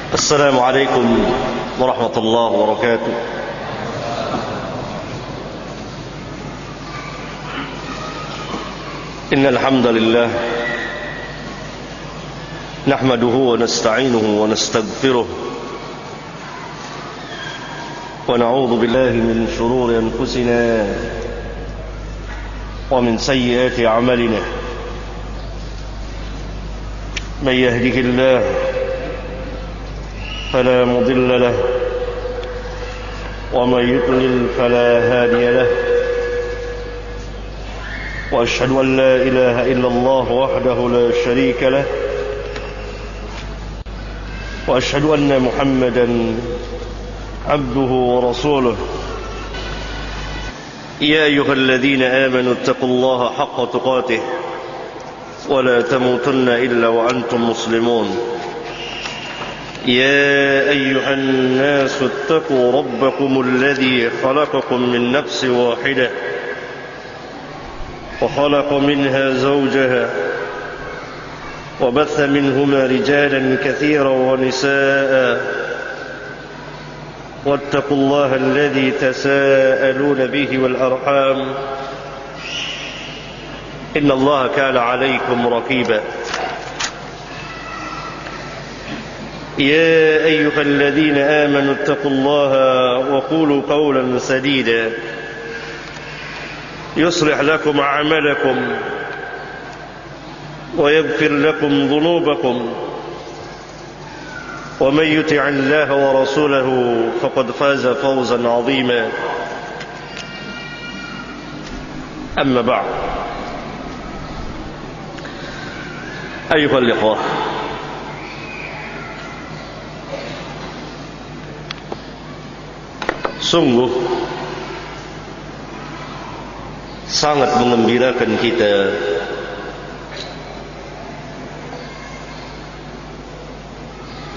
السلام عليكم ورحمة الله وبركاته. إن الحمد لله نحمده ونستعينه ونستغفره ونعوذ بالله من شرور أنفسنا ومن سيئات أعمالنا. من يهده الله فلا مضل له ومن يضلل فلا هادي له، وأشهد أن لا إله إلا الله وحده لا شريك له، وأشهد أن محمدا عبده ورسوله. يا أيها الذين آمنوا اتقوا الله حق تقاته ولا تموتن إلا وأنتم مسلمون. يا أيها الناس اتقوا ربكم الذي خلقكم من نفس واحدة وخلق منها زوجها وبث منهما رجالا كثيرا ونساء، واتقوا الله الذي تساءلون به والأرحام إن الله كان عليكم رقيبا. يا أيها الذين آمنوا اتقوا الله وقولوا قولا سديدا يصلح لكم أعمالكم ويغفر لكم ذنوبكم، ومن يطع الله ورسوله فقد فاز فوزا عظيما. أما بعد، أيها الإخوة، sungguh sangat mengembirakan kita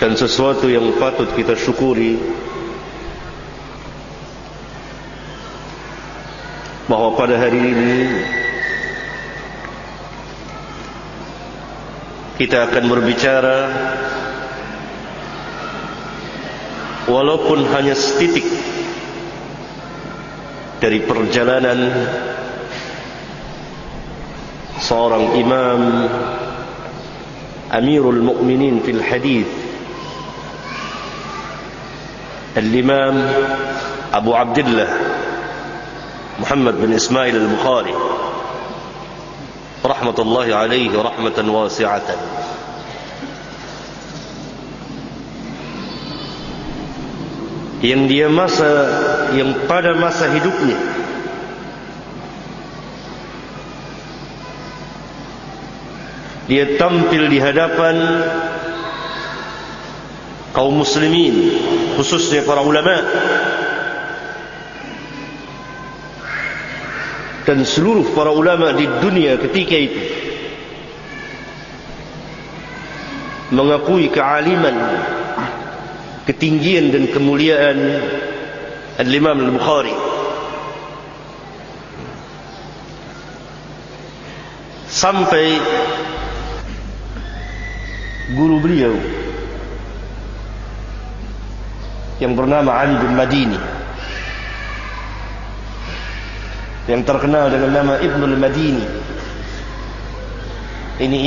dan sesuatu yang patut kita syukuri bahwa pada hari ini kita akan berbicara walaupun hanya setitik dari perjalanan seorang imam Amirul Mukminin fil Hadith, Al-Imam Abu Abdullah Muhammad bin Ismail Al-Bukhari rahmatullahi alaihi rahmatan wasi'atan. Yang pada masa hidupnya dia tampil di hadapan kaum muslimin, khususnya para ulama dan seluruh para ulama di dunia ketika itu, mengakui kealiman, ketinggian dan kemuliaan Al-Imam Al-Bukhari. Sampai guru beliau yang bernama Ali bin Madini, yang terkenal dengan nama Ibnul Madini, ini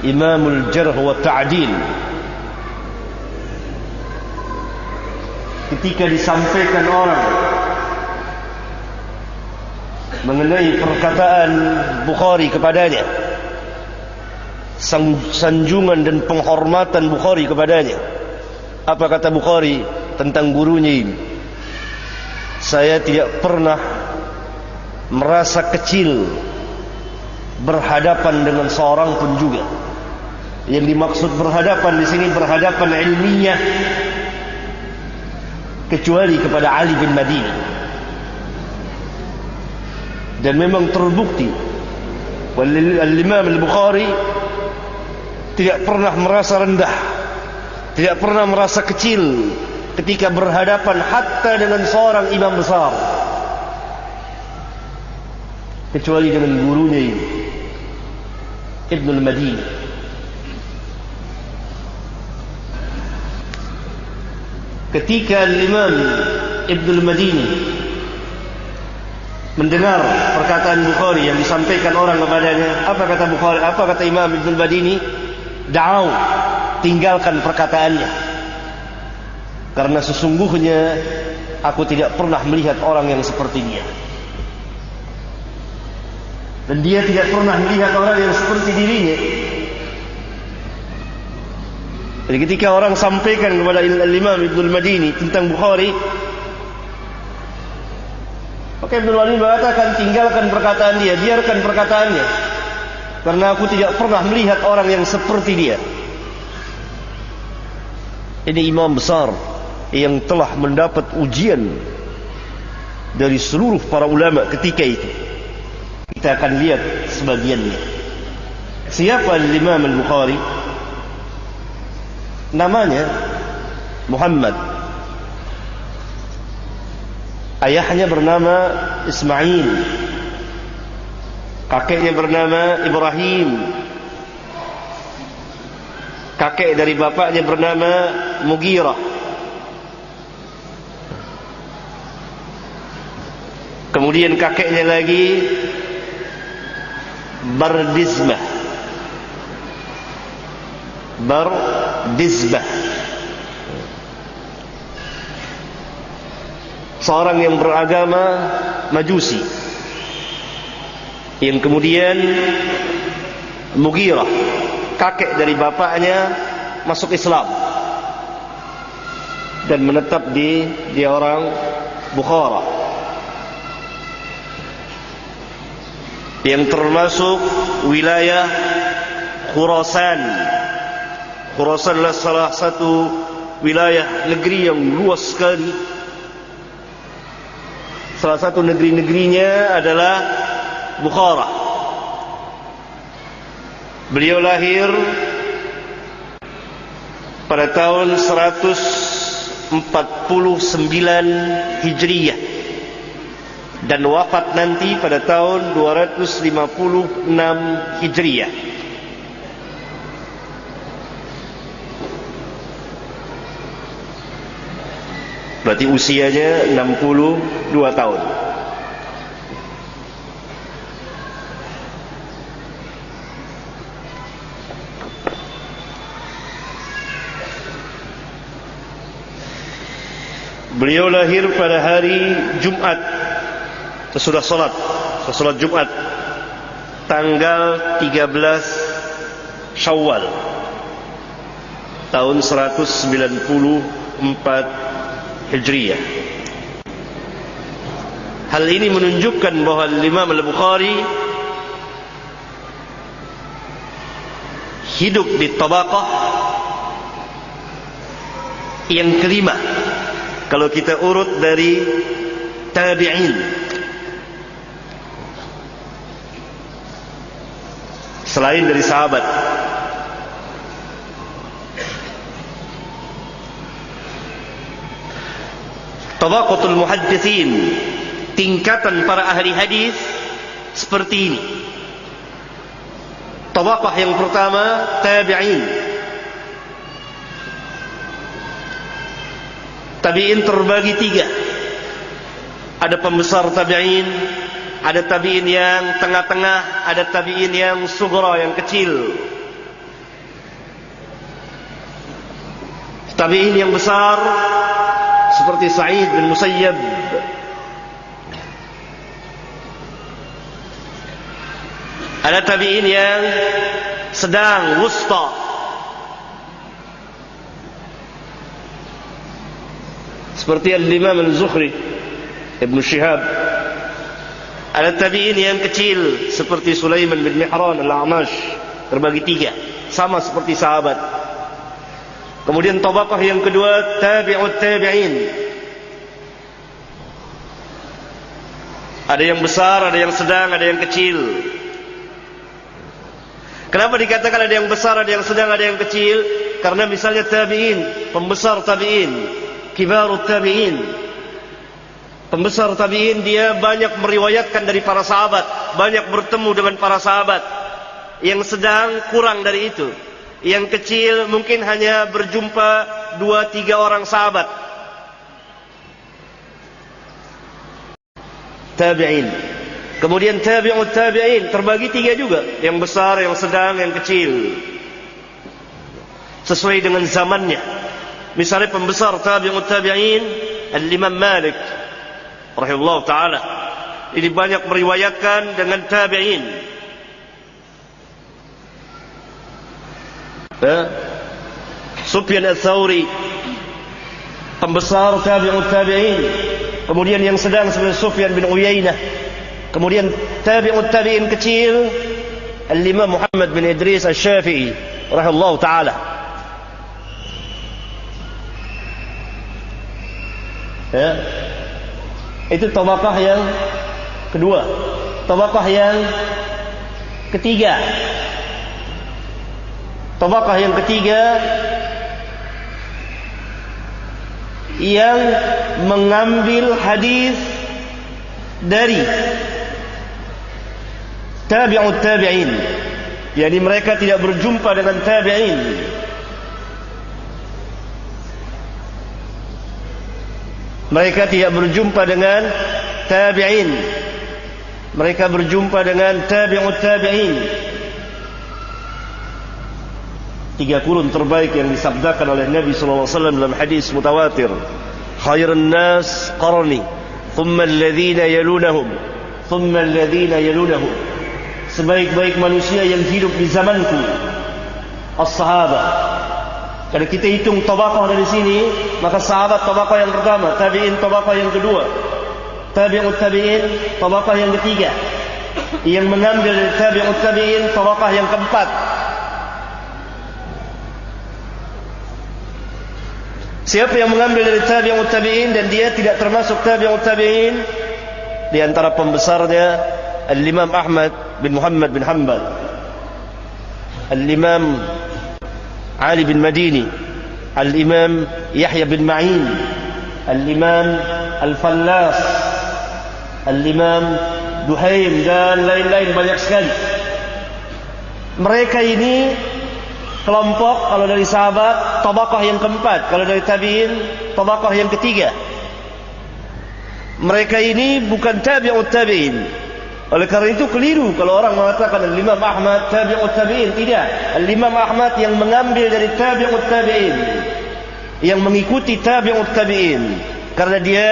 Imamul Jarh wa Ta'dil, ketika disampaikan orang mengenai perkataan Bukhari kepadanya, sanjungan dan penghormatan Bukhari kepadanya, apa kata Bukhari tentang gurunya ini? Saya tidak pernah merasa kecil berhadapan dengan seorang pun juga. Yang dimaksud berhadapan di sini berhadapan ilmiah, kecuali kepada Ali bin Madini. Dan memang terbukti Al-Imam Al-Bukhari tidak pernah merasa rendah, tidak pernah merasa kecil ketika berhadapan hatta dengan seorang imam besar, kecuali dengan gurunya ini, Ibnul Madini. ketika Imam Ibnul Madini mendengar perkataan Bukhari yang disampaikan orang kepadanya, apa kata Bukhari? Apa kata Imam Ibnul Madini? Da'au, tinggalkan perkataannya, karena sesungguhnya aku tidak pernah melihat orang yang seperti dia, dan dia tidak pernah melihat orang yang seperti dirinya. Jadi ketika orang sampaikan kepada Imam Ibnul Madini tentang Bukhari, maka Ibnul Madini mengatakan, tinggalkan perkataan dia, biarkan perkataannya, karena aku tidak pernah melihat orang yang seperti dia. Ini imam besar yang telah mendapat ujian dari seluruh para ulama ketika itu. Kita akan lihat sebagiannya. Siapa Imam Al-Bukhari? Namanya Muhammad. Ayahnya bernama Ismail, kakeknya bernama Ibrahim, kakek dari bapaknya bernama Mughirah, kemudian kakeknya lagi Bardizbah, seorang yang beragama Majusi, yang kemudian Mughirah, kakek dari bapaknya, masuk Islam dan menetap di orang Bukhara, yang termasuk wilayah Khurasan. Khurasan adalah salah satu wilayah negeri yang luas sekali. Salah satu negeri-negerinya adalah Bukhara. Beliau lahir pada tahun 149 Hijriyah dan wafat nanti pada tahun 256 Hijriyah. Berarti usianya 62 tahun. Beliau lahir pada hari Jumat, sesudah salat Jumat, tanggal 13 Syawal tahun 194 Hijriyah. Hal ini menunjukkan bahwa Imam Al-Bukhari hidup di tabaqah yang kelima kalau kita urut dari tabi'in. Selain dari sahabat, tabaqatul muhadditsin, tingkatan para ahli hadis seperti ini. Tabaqah yang pertama tabi'in. Tabi'in terbagi tiga. Ada pembesar tabi'in, ada tabi'in yang tengah-tengah, ada tabi'in yang sughra, yang kecil. Tabi'in yang besar seperti Sa'id bin Musayyab, ada tabi'in yang sedang, wusta, seperti Al-Imam Al-Zuhri, Ibn Shihab. Ada tabi'in yang kecil seperti Sulaiman bin Mihran Al-A'mash, terbagi tiga, sama seperti sahabat. Kemudian tabaqah yang kedua tabi'ut tabi'in. Ada yang besar, ada yang sedang, ada yang kecil. Kenapa dikatakan ada yang besar, ada yang sedang, ada yang kecil? Karena misalnya tabi'in, pembesar tabi'in, kibarut tabi'in. Pembesar tabi'in dia banyak meriwayatkan dari para sahabat, banyak bertemu dengan para sahabat. Yang sedang kurang dari itu. Yang kecil mungkin hanya berjumpa 2-3 orang sahabat tabi'in. Kemudian tabi'ut tabi'in terbagi 3 juga, yang besar, yang sedang, yang kecil, sesuai dengan zamannya. Misalnya pembesar tabi'ut tabi'in Al-Imam Malik rahimahullah ta'ala, ini banyak meriwayatkan dengan tabi'in. Sufyan Ats-Tsauri, pembesar tabi'ut tabi'in. Kemudian yang sedang seperti Sufyan bin Uyainah. Kemudian tabi'ut tabi'in kecil Al-Imam Muhammad bin Idris Asy-Syafi'i rahimahullah ta'ala. Itu tabaqah yang kedua. Tabaqah yang ketiga, tabaqah yang ketiga yang mengambil hadis dari tabi'ut tabi'in, yakni mereka tidak berjumpa dengan tabi'in. Mereka tidak berjumpa dengan tabi'in. Mereka berjumpa dengan tabi'ut tabi'in. 3 kurun terbaik yang disabdakan oleh Nabi sallallahu alaihi wasallam dalam hadis mutawatir. Khairun nas qarni, thumma alladhina yalunahum, thumma alladhina yalunahum. Sebaik-baik manusia yang hidup di zamanku as-sahabah. Kalau kita hitung tabaqah dari sini, maka sahabat tabaqah yang pertama, tabi'in tabaqah yang kedua, tabi'ut tabi'in tabaqah yang ketiga, yang mengambil dari tabi'ut tabi'in tabaqah yang keempat. Siapa yang mengambil dari tabi'ut tabi'in dan dia tidak termasuk tabi'ut tabi'in? Di antara pembesarnya Al-Imam Ahmad bin Muhammad bin Hanbal, Al-Imam Ali bin Madini, Al-Imam Yahya bin Ma'in, Al-Imam Al-Fallas, Al-Imam Duhaim, dan lain-lain banyak sekali. Mereka ini kelompok, kalau dari sahabat tabaqah yang keempat, kalau dari tabi'in tabaqah yang ketiga. Mereka ini bukan tabi'ut tabi'in. Oleh karena itu keliru kalau orang mengatakan Al-Imam Ahmad tabi'ut tabi'in. Tidak. Al-Imam Ahmad yang mengambil dari tabi'ut tabi'in, yang mengikuti tabi'ut tabi'in, karena dia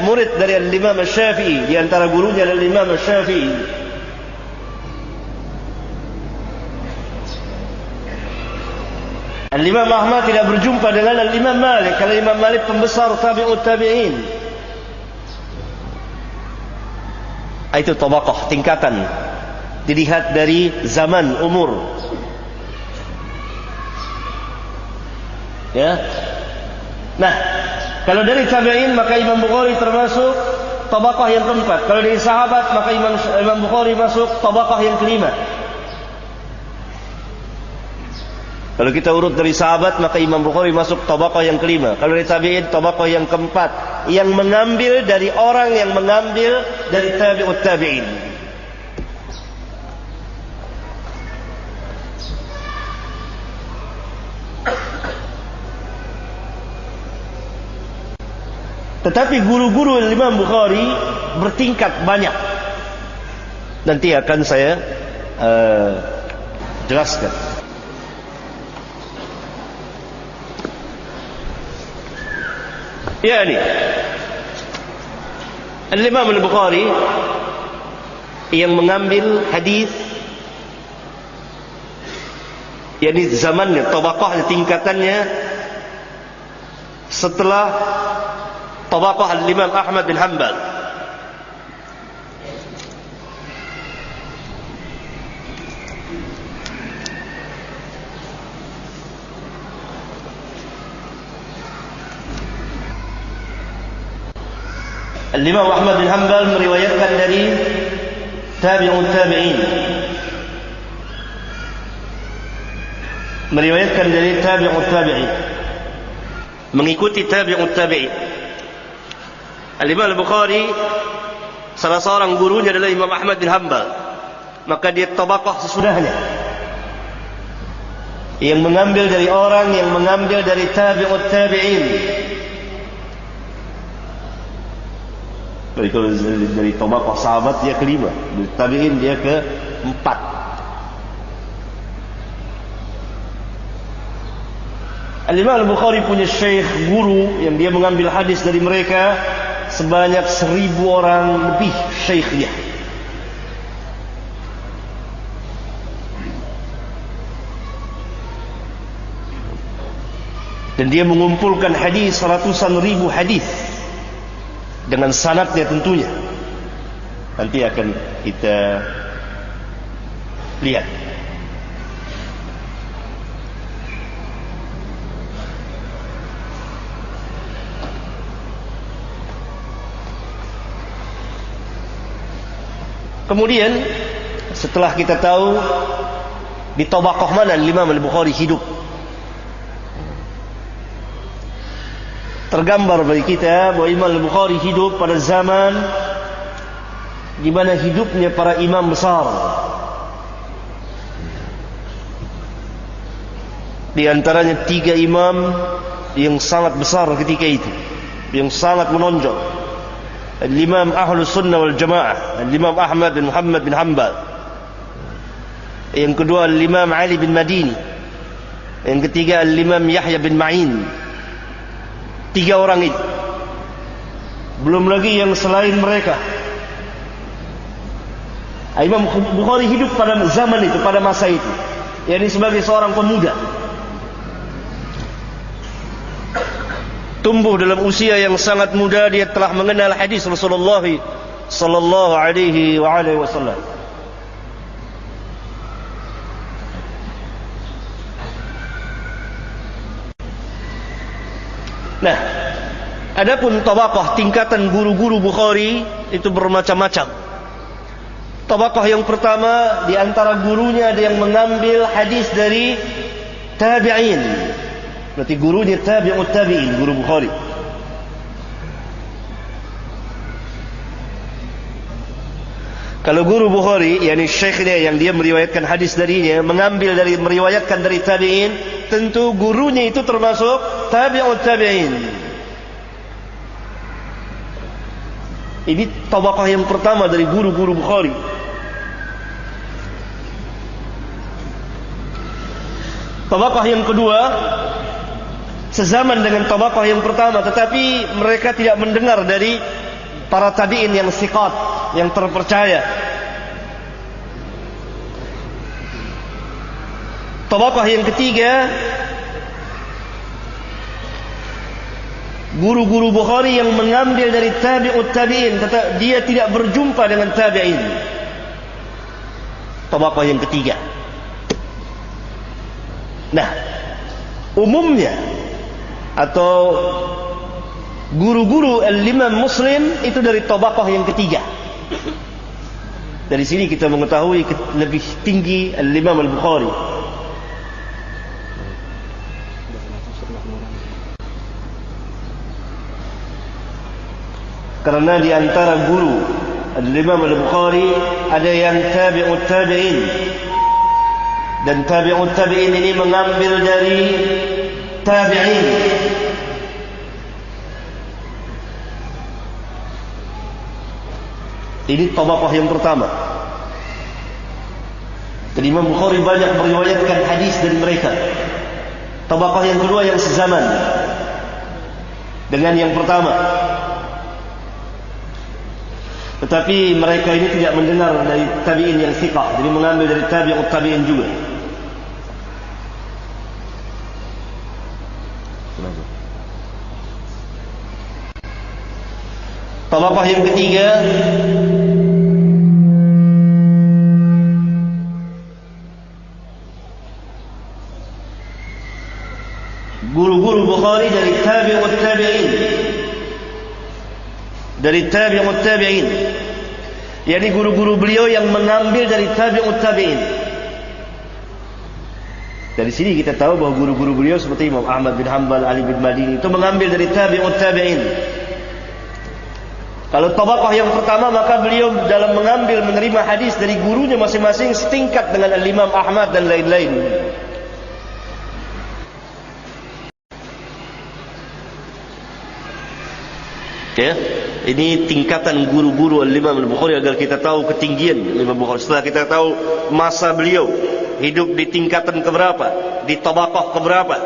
murid dari Al-Imam Asy-Syafi'i, di antara gurunya Al-Imam Asy-Syafi'i. Al-Imam Ahmad tidak berjumpa dengan Al-Imam Malik. Kalau Imam Malik pembesar tabi'ut tabi'in. Itu tabaqah, tingkatan, dilihat dari zaman, umur. Ya. Nah, kalau dari tabi'in maka Imam Bukhari termasuk tabaqah yang keempat. Kalau dari sahabat maka Imam Bukhari masuk tabaqah yang kelima. Kalau kita urut dari sahabat maka Imam Bukhari masuk tabaqah yang kelima. Kalau dari tabi'in tabaqah yang keempat, yang mengambil dari orang yang mengambil dari tabi'ut tabi'in. Tetapi guru-guru Imam Bukhari bertingkat banyak. Nanti akan saya jelaskan. Ya ini Al-Imam Al-Bukhari yang mengambil hadis, yakni zamannya, tabaqah tingkatannya setelah tabaqah Al-Imam Ahmad bin Hanbal. Al-Imam Ahmad bin Hanbal meriwayatkan dari tabi'ut tabi'in, meriwayatkan dari tabi'ut tabi'in, mengikuti tabi'ut tabi'in. Al-Imam Al-Bukhari salah seorang gurunya adalah Imam Ahmad bin Hanbal, maka dia tabaqah sesudahnya, yang mengambil dari orang yang mengambil dari tabi'ut tabi'in. Kalau dari tabaqah sahabat dia kelima, dari tabi'in dia keempat. Al-Imam Al-Bukhari punya syekh, guru yang dia mengambil hadis dari mereka sebanyak 1000 orang lebih syekhnya. Dan dia mengumpulkan hadis ratusan ribu hadis dengan sanadnya tentunya. Nanti akan kita lihat. Kemudian setelah kita tahu di tabaqah mana Imam Al-Bukhari hidup, tergambar bagi kita bahwa Imam Al-Bukhari hidup pada zaman di mana hidupnya para imam besar. Di antaranya 3 imam yang sangat besar ketika itu, yang sangat menonjol. Al-Imam Ahlus Sunnah wal Jamaah, Al-Imam Ahmad bin Muhammad bin Hanbal. Yang kedua Al-Imam Ali bin Madini. Yang ketiga Al-Imam Yahya bin Ma'in. 3 orang itu. Belum lagi yang selain mereka. Imam Bukhari hidup pada zaman itu, pada masa itu, yakni sebagai seorang pemuda, tumbuh dalam usia yang sangat muda. Dia telah mengenal hadis Rasulullah sallallahu alaihi wasallam. Nah, adapun tabaqah tingkatan guru-guru Bukhari itu bermacam-macam. Tabaqah yang pertama, di antara gurunya ada yang mengambil hadis dari tabi'in. Berarti gurunya tabi'ut tabi'in, guru Bukhari. Kalau guru Bukhari, yakni syekhnya yang dia meriwayatkan hadis darinya, meriwayatkan dari tabi'in, tentu gurunya itu termasuk tabi'ut tabi'in. Ini tabaqah yang pertama dari guru-guru Bukhari. Tabaqah yang kedua sezaman dengan tabaqah yang pertama, tetapi mereka tidak mendengar dari para tabi'in yang thiqat, yang terpercaya. Tabaqah yang ketiga, guru-guru Bukhari yang mengambil dari tabi'ut tabi'in, tetapi dia tidak berjumpa dengan tabi'in. Tabaqah yang ketiga. Nah, umumnya atau guru-guru al-Imam Muslim itu dari tabaqah yang ketiga. Dari sini kita mengetahui lebih tinggi al-Imam Al-Bukhari. Karena di antara guru al-Imam Al-Bukhari ada yang tabi'ut tabi'in. Dan tabi'ut tabi'in ini mengambil dari tabi'in. Ini tabaqah yang pertama. Dan Imam Bukhari banyak meriwayatkan hadis dari mereka. Tabaqah yang kedua yang sezaman dengan yang pertama. Tetapi mereka ini tidak mendengar dari tabi'in yang thiqah, jadi mengambil dari tabi'ut tabi'in juga. Tabaqah yang ketiga, guru-guru Bukhari dari tabi'ut tabi'in. Dari tabi'ut tabi'in, yakni guru-guru beliau yang mengambil dari tabi'ut tabi'in. Dari sini kita tahu bahwa guru-guru beliau seperti Imam Ahmad bin Hanbal, Ali bin Madini itu mengambil dari tabi'ut tabi'in. Kalau tabaqah yang pertama, maka beliau dalam mengambil menerima hadis dari gurunya masing-masing setingkat dengan Al-Imam Ahmad dan lain-lain. Ya, ini tingkatan guru-guru Al-Imam Al-Bukhari agar kita tahu ketinggian Imam Bukhari. Setelah kita tahu masa beliau hidup di tingkatan keberapa, di tabaqah keberapa.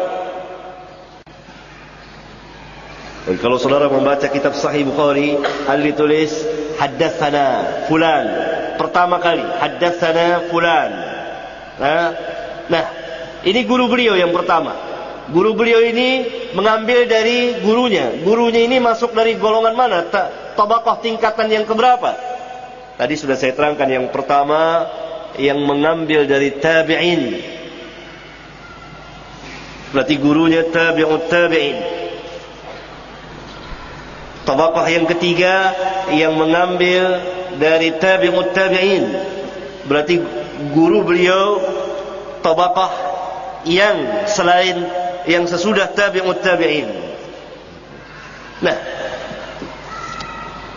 Dan kalau saudara membaca kitab Sahih Bukhari, ada ditulis haddatsana fulan. Pertama kali haddatsana fulan. Nah, ini guru beliau yang pertama. Guru beliau ini mengambil dari gurunya. Gurunya ini masuk dari golongan mana? Tabaqah tingkatan yang keberapa? Tadi sudah saya terangkan, yang pertama yang mengambil dari tabi'in. Berarti gurunya tabi'ut tabi'in. Tabaqah yang ketiga yang mengambil dari tabi'ut tabi'in. Berarti guru beliau tabaqah yang selain, yang sesudah tabi'ut tabi'in. Nah,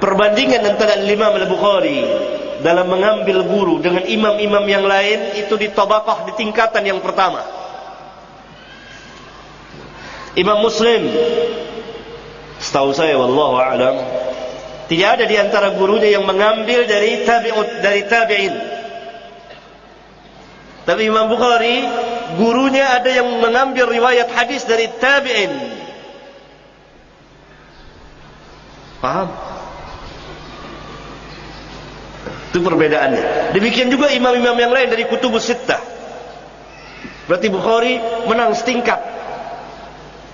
perbandingan antara Imam Al-Bukhari dalam mengambil guru dengan imam-imam yang lain itu di tabaqah, di tingkatan yang pertama. Imam Muslim, setahu saya wallahu a'lam, tidak ada di antara gurunya yang mengambil dari tabi'in. Tapi Imam Bukhari, gurunya ada yang mengambil riwayat hadis dari tabi'in. Paham? Itu perbedaannya. Demikian juga imam-imam yang lain dari kutubus sittah. Berarti Bukhari menang setingkat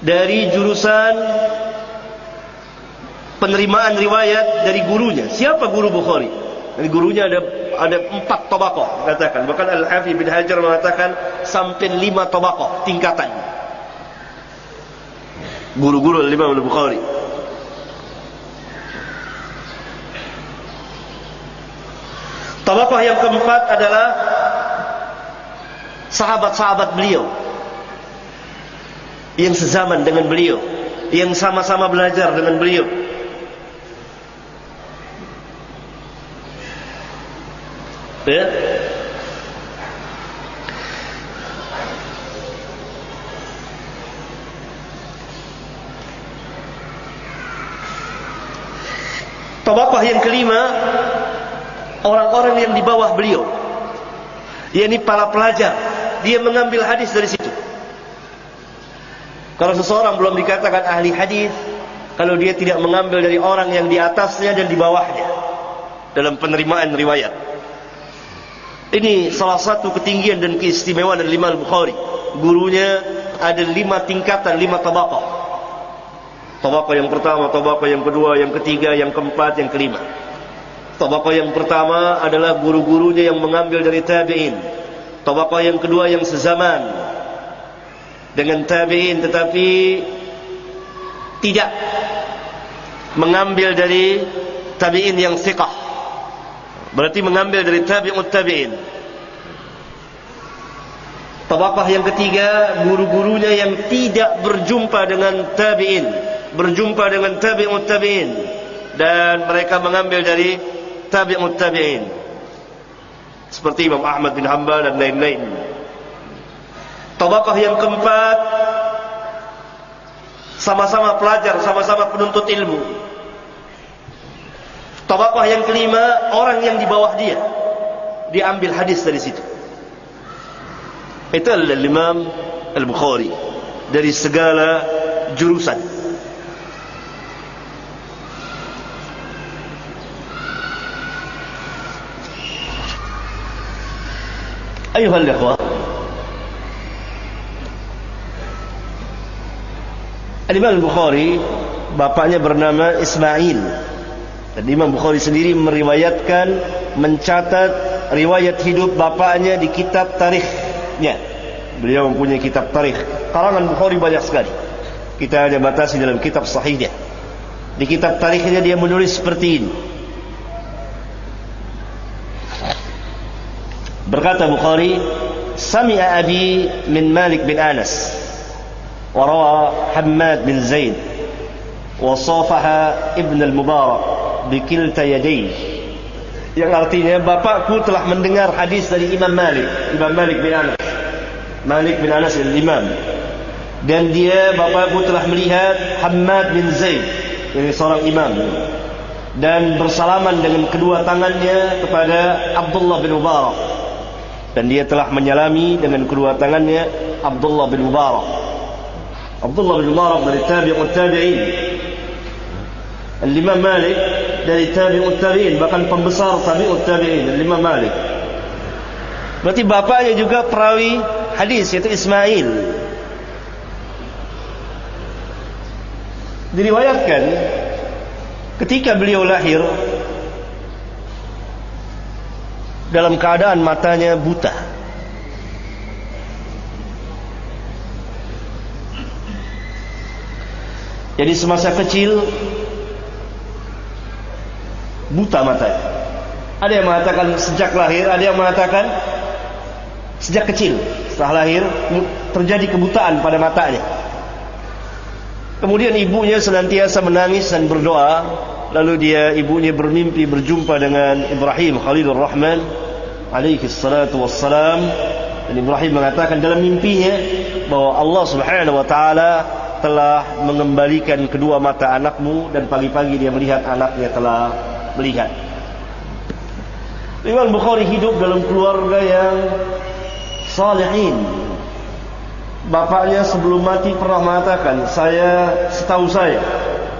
dari jurusan penerimaan riwayat dari gurunya. Siapa guru Bukhari? Dari gurunya ada 4 tabaqah katakan. Bahkan Al-Hafidz bin Hajar mengatakan sampai 5 tabaqah tingkatan guru-guru Imam Al-Bukhari. Tabaqah yang keempat adalah sahabat-sahabat beliau yang sezaman dengan beliau, yang sama-sama belajar dengan beliau. Ya. Tabaqah yang kelima, orang-orang yang di bawah beliau, yakni para pelajar. Dia mengambil hadis dari situ. Kalau seseorang belum dikatakan ahli hadis kalau dia tidak mengambil dari orang yang di atasnya dan di bawahnya dalam penerimaan riwayat. Ini salah satu ketinggian dan keistimewaan dari Imam Bukhari. Gurunya ada 5 tingkatan, 5 tabaqah. Tabaqah yang pertama, tabaqah yang kedua, yang ketiga, yang keempat, yang kelima. Tabaqah yang pertama adalah guru-gurunya yang mengambil dari tabi'in. Tabaqah yang kedua yang sezaman dengan tabi'in tetapi tidak mengambil dari tabi'in yang thiqah. Berarti mengambil dari tabi'ut tabi'in. Tabaqah yang ketiga, guru-gurunya yang tidak berjumpa dengan tabi'in, berjumpa dengan tabi'ut tabi'in, dan mereka mengambil dari tabi'ut tabi'in, seperti Imam Ahmad bin Hanbal dan lain-lain. Tabaqah yang keempat, sama-sama pelajar, sama-sama penuntut ilmu. Tabaqah yang kelima, orang yang di bawah dia, diambil hadis dari situ. Itu adalah Imam Al-Bukhari dari segala jurusan. Ayuhal ikhwah, Imam Al-Bukhari bapaknya bernama Ismail. Dan Imam Bukhari sendiri meriwayatkan, mencatat riwayat hidup bapaknya di kitab tarikhnya. Beliau mempunyai kitab tarikh. Karangan Bukhari banyak sekali. Kita hanya batasi dalam kitab sahihnya. Di kitab tarikhnya dia menulis seperti ini. Berkata Bukhari, "Sami'a abi min Malik bin Anas, wa rawa Hammad bin Zaid, wa safaha Ibn al-Mubarak bikilta yadayhi." Yang artinya, bapakku telah mendengar hadis dari Imam Malik bin Anas. Malik bin Anas al-Imam. Dan bapakku telah melihat Hammad bin Zaid. Ini seorang imam, dan bersalaman dengan kedua tangannya kepada Abdullah bin Mubarak, dan dia telah menyalami dengan kedua tangannya Abdullah bin Mubarak. Abdullah bin Mubarak dari tabi'ut tabi'in, Imam Malik dari tabi'ut tabi'in, bahkan pembesar tabi'ut tabi'in, Imam Malik. Berarti bapaknya juga perawi hadis, yaitu Ismail. Diriwayatkan ketika beliau lahir dalam keadaan matanya buta. Jadi semasa kecil buta matanya. Ada yang mengatakan sejak lahir, ada yang mengatakan sejak kecil. Setelah lahir terjadi kebutaan pada matanya. Kemudian ibunya senantiasa menangis dan berdoa. Lalu ibunya bermimpi berjumpa dengan Ibrahim Khalilur Rahman alaihi salatu wassalam. Dan Ibrahim mengatakan dalam mimpinya bahwa Allah Subhanahu wa taala telah mengembalikan kedua mata anakmu, dan pagi-pagi dia melihat anaknya telah melihat. Imam Bukhari hidup dalam keluarga yang salihin. Bapaknya sebelum mati pernah mengatakan, setahu saya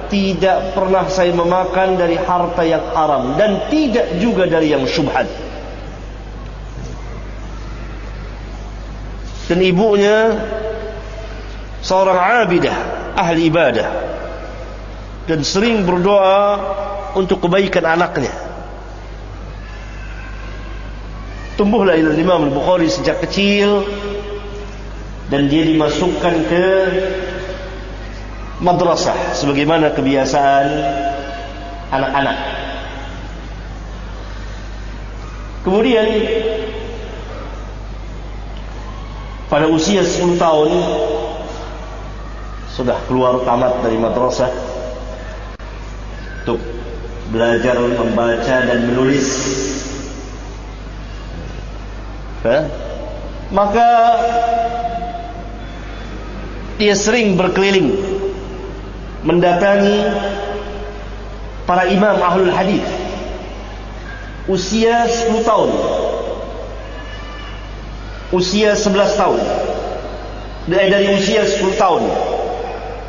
tidak pernah saya memakan dari harta yang haram, dan tidak juga dari yang syubhat. Dan ibunya seorang abidah, ahli ibadah, dan sering berdoa untuk kebaikan anaknya. Tumbuhlah Imam Bukhari sejak kecil, dan dia dimasukkan ke madrasah sebagaimana kebiasaan anak-anak. Kemudian pada usia 10 tahun sudah keluar tamat dari madrasah untuk belajar membaca dan menulis. Maka dia sering berkeliling mendatangi para imam ahlul hadis. Usia 10 tahun, usia 11 tahun, dari usia 10 tahun,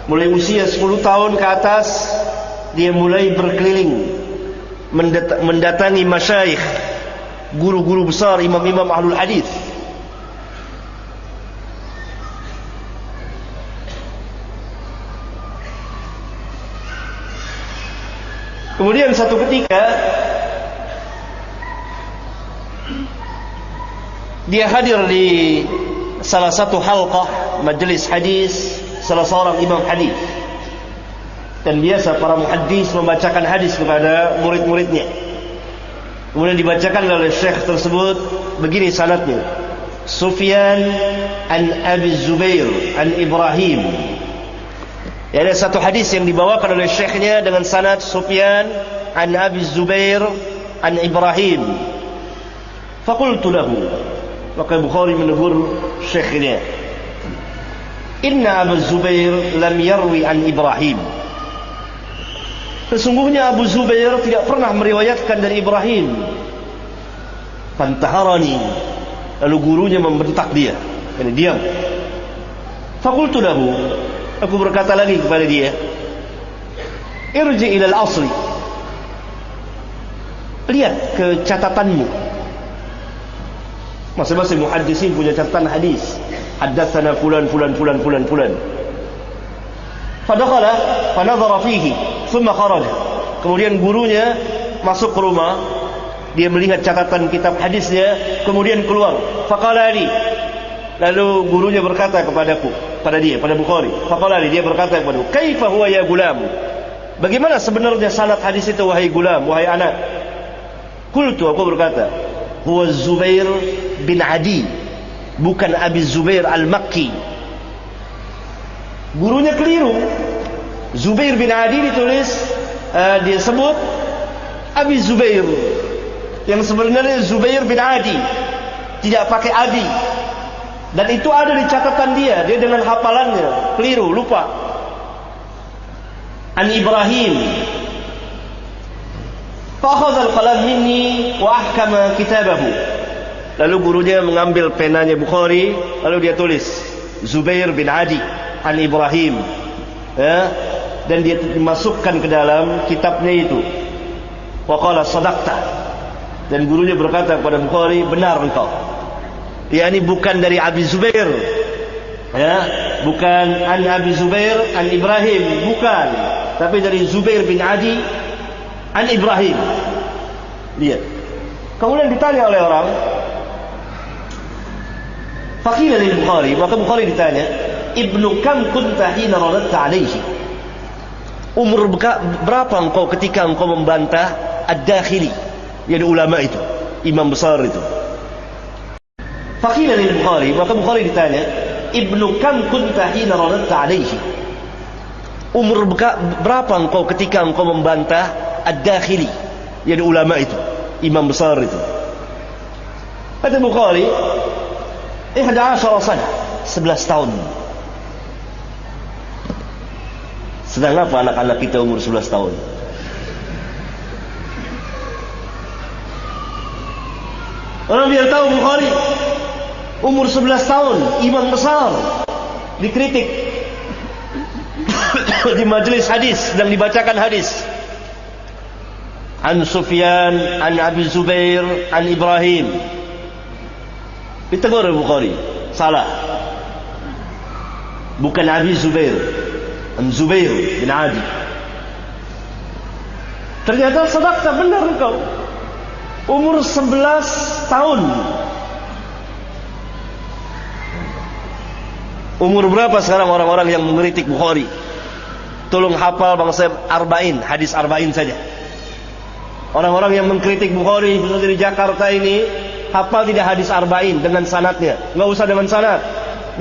mulai usia 10 tahun ke atas, dia mulai berkeliling mendatangi masyayikh, guru-guru besar, imam-imam ahlul hadis. Kemudian satu ketika dia hadir di salah satu halqah majelis hadis salah seorang imam hadis. Dan biasa para muhaddis membacakan hadis kepada murid-muridnya. Kemudian dibacakan oleh syekh tersebut begini sanadnya: Sufyan an Abi Zubair an Ibrahim. Ya, ada satu hadis yang dibawakan oleh syekhnya dengan sanad Sufyan an Abi Zubair an Ibrahim. Faqultu lahu, maka Bukhari menegur syekhnya, Inna Abu Zubair lam yarwi an Ibrahim. Sesungguhnya Abu Zubair tidak pernah meriwayatkan dari Ibrahim. Fantaharani, lalu gurunya membentak dia, yani diam. Faqultu lahu, aku berkata lagi kepada dia, Irji ilal asli, lihat ke catatanmu. Masing-masing muhaddisin punya catatan hadis. Haddatsana fulan fulan fulan fulan fulan. Fadakhala fanadhara fihi thumma kharaja. Kemudian gurunya masuk ke rumah, dia melihat catatan kitab hadisnya, kemudian keluar. Faqala li, lalu gurunya berkata kepadaku, pada Bukhari, faqala li, dia berkata kepadaku, kaifa huwa ya gulam, bagaimana sebenarnya sanad hadis itu wahai gulam, wahai anak? Qultu, aku berkata, huwa Zubair bin Adi, bukan Abi Zubair al-Makki. Gurunya keliru. Zubair bin Adi ditulis, dia sebut Abi Zubair, yang sebenarnya Zubair bin Adi, tidak pakai Abi. Dan itu ada di catatan dia dengan hafalannya keliru, lupa. an Ibrahim. Fa'akhadha al-qalam minni wa ahkama kitabahu. Lalu gurunya mengambil penanya Bukhari, lalu dia tulis Zubair bin Adi an Ibrahim, ya, dan dia dimasukkan ke dalam kitabnya itu. Wa qala sadaqta. Dan gurunya berkata kepada Bukhari, benar engkau. Yani bukan dari Abi Zubair, ya, bukan an Abi Zubair an Ibrahim, bukan, tapi dari Zubair bin Adi an Ibrahim. Lihat. Kemudian ditanya oleh orang, faqila lil Bukhari, maka Bukhari ditanya, ibnu kam kunta hina radadta alaihi. Umur berapa engkau ketika engkau membantah Ad-Dakhili, yani ulama itu, imam besar itu. Faqila lil Bukhari, maka Bukhari ditanya, ibnu kam kunta hina radadta alaihi. Umur berapa engkau ketika engkau membantah Ad-Dakhili, yani ulama itu, imam besar itu. Kata Bukhari, 11 sana, 11 tahun. Sedang apa anak-anak kita umur 11 tahun? Orang biar tahu Bukhari umur 11 tahun, imam besar, dikritik di majelis hadis, sedang dibacakan hadis. An Sufyan, an Abi Zubair, an Ibrahim. Ditegur Bukhari, salah. Bukan Abi Zubair, an Zubair bin Adi. Ternyata sadaqta, benar engkau. Umur 11 tahun. Umur berapa sekarang orang-orang yang mengkritik Bukhari? Tolong hafal bangsa arba'in, hadis arba'in saja. Orang-orang yang mengkritik Bukhari di Jakarta ini, hafal tidak hadis arba'in dengan sanadnya. Enggak usah dengan sanad,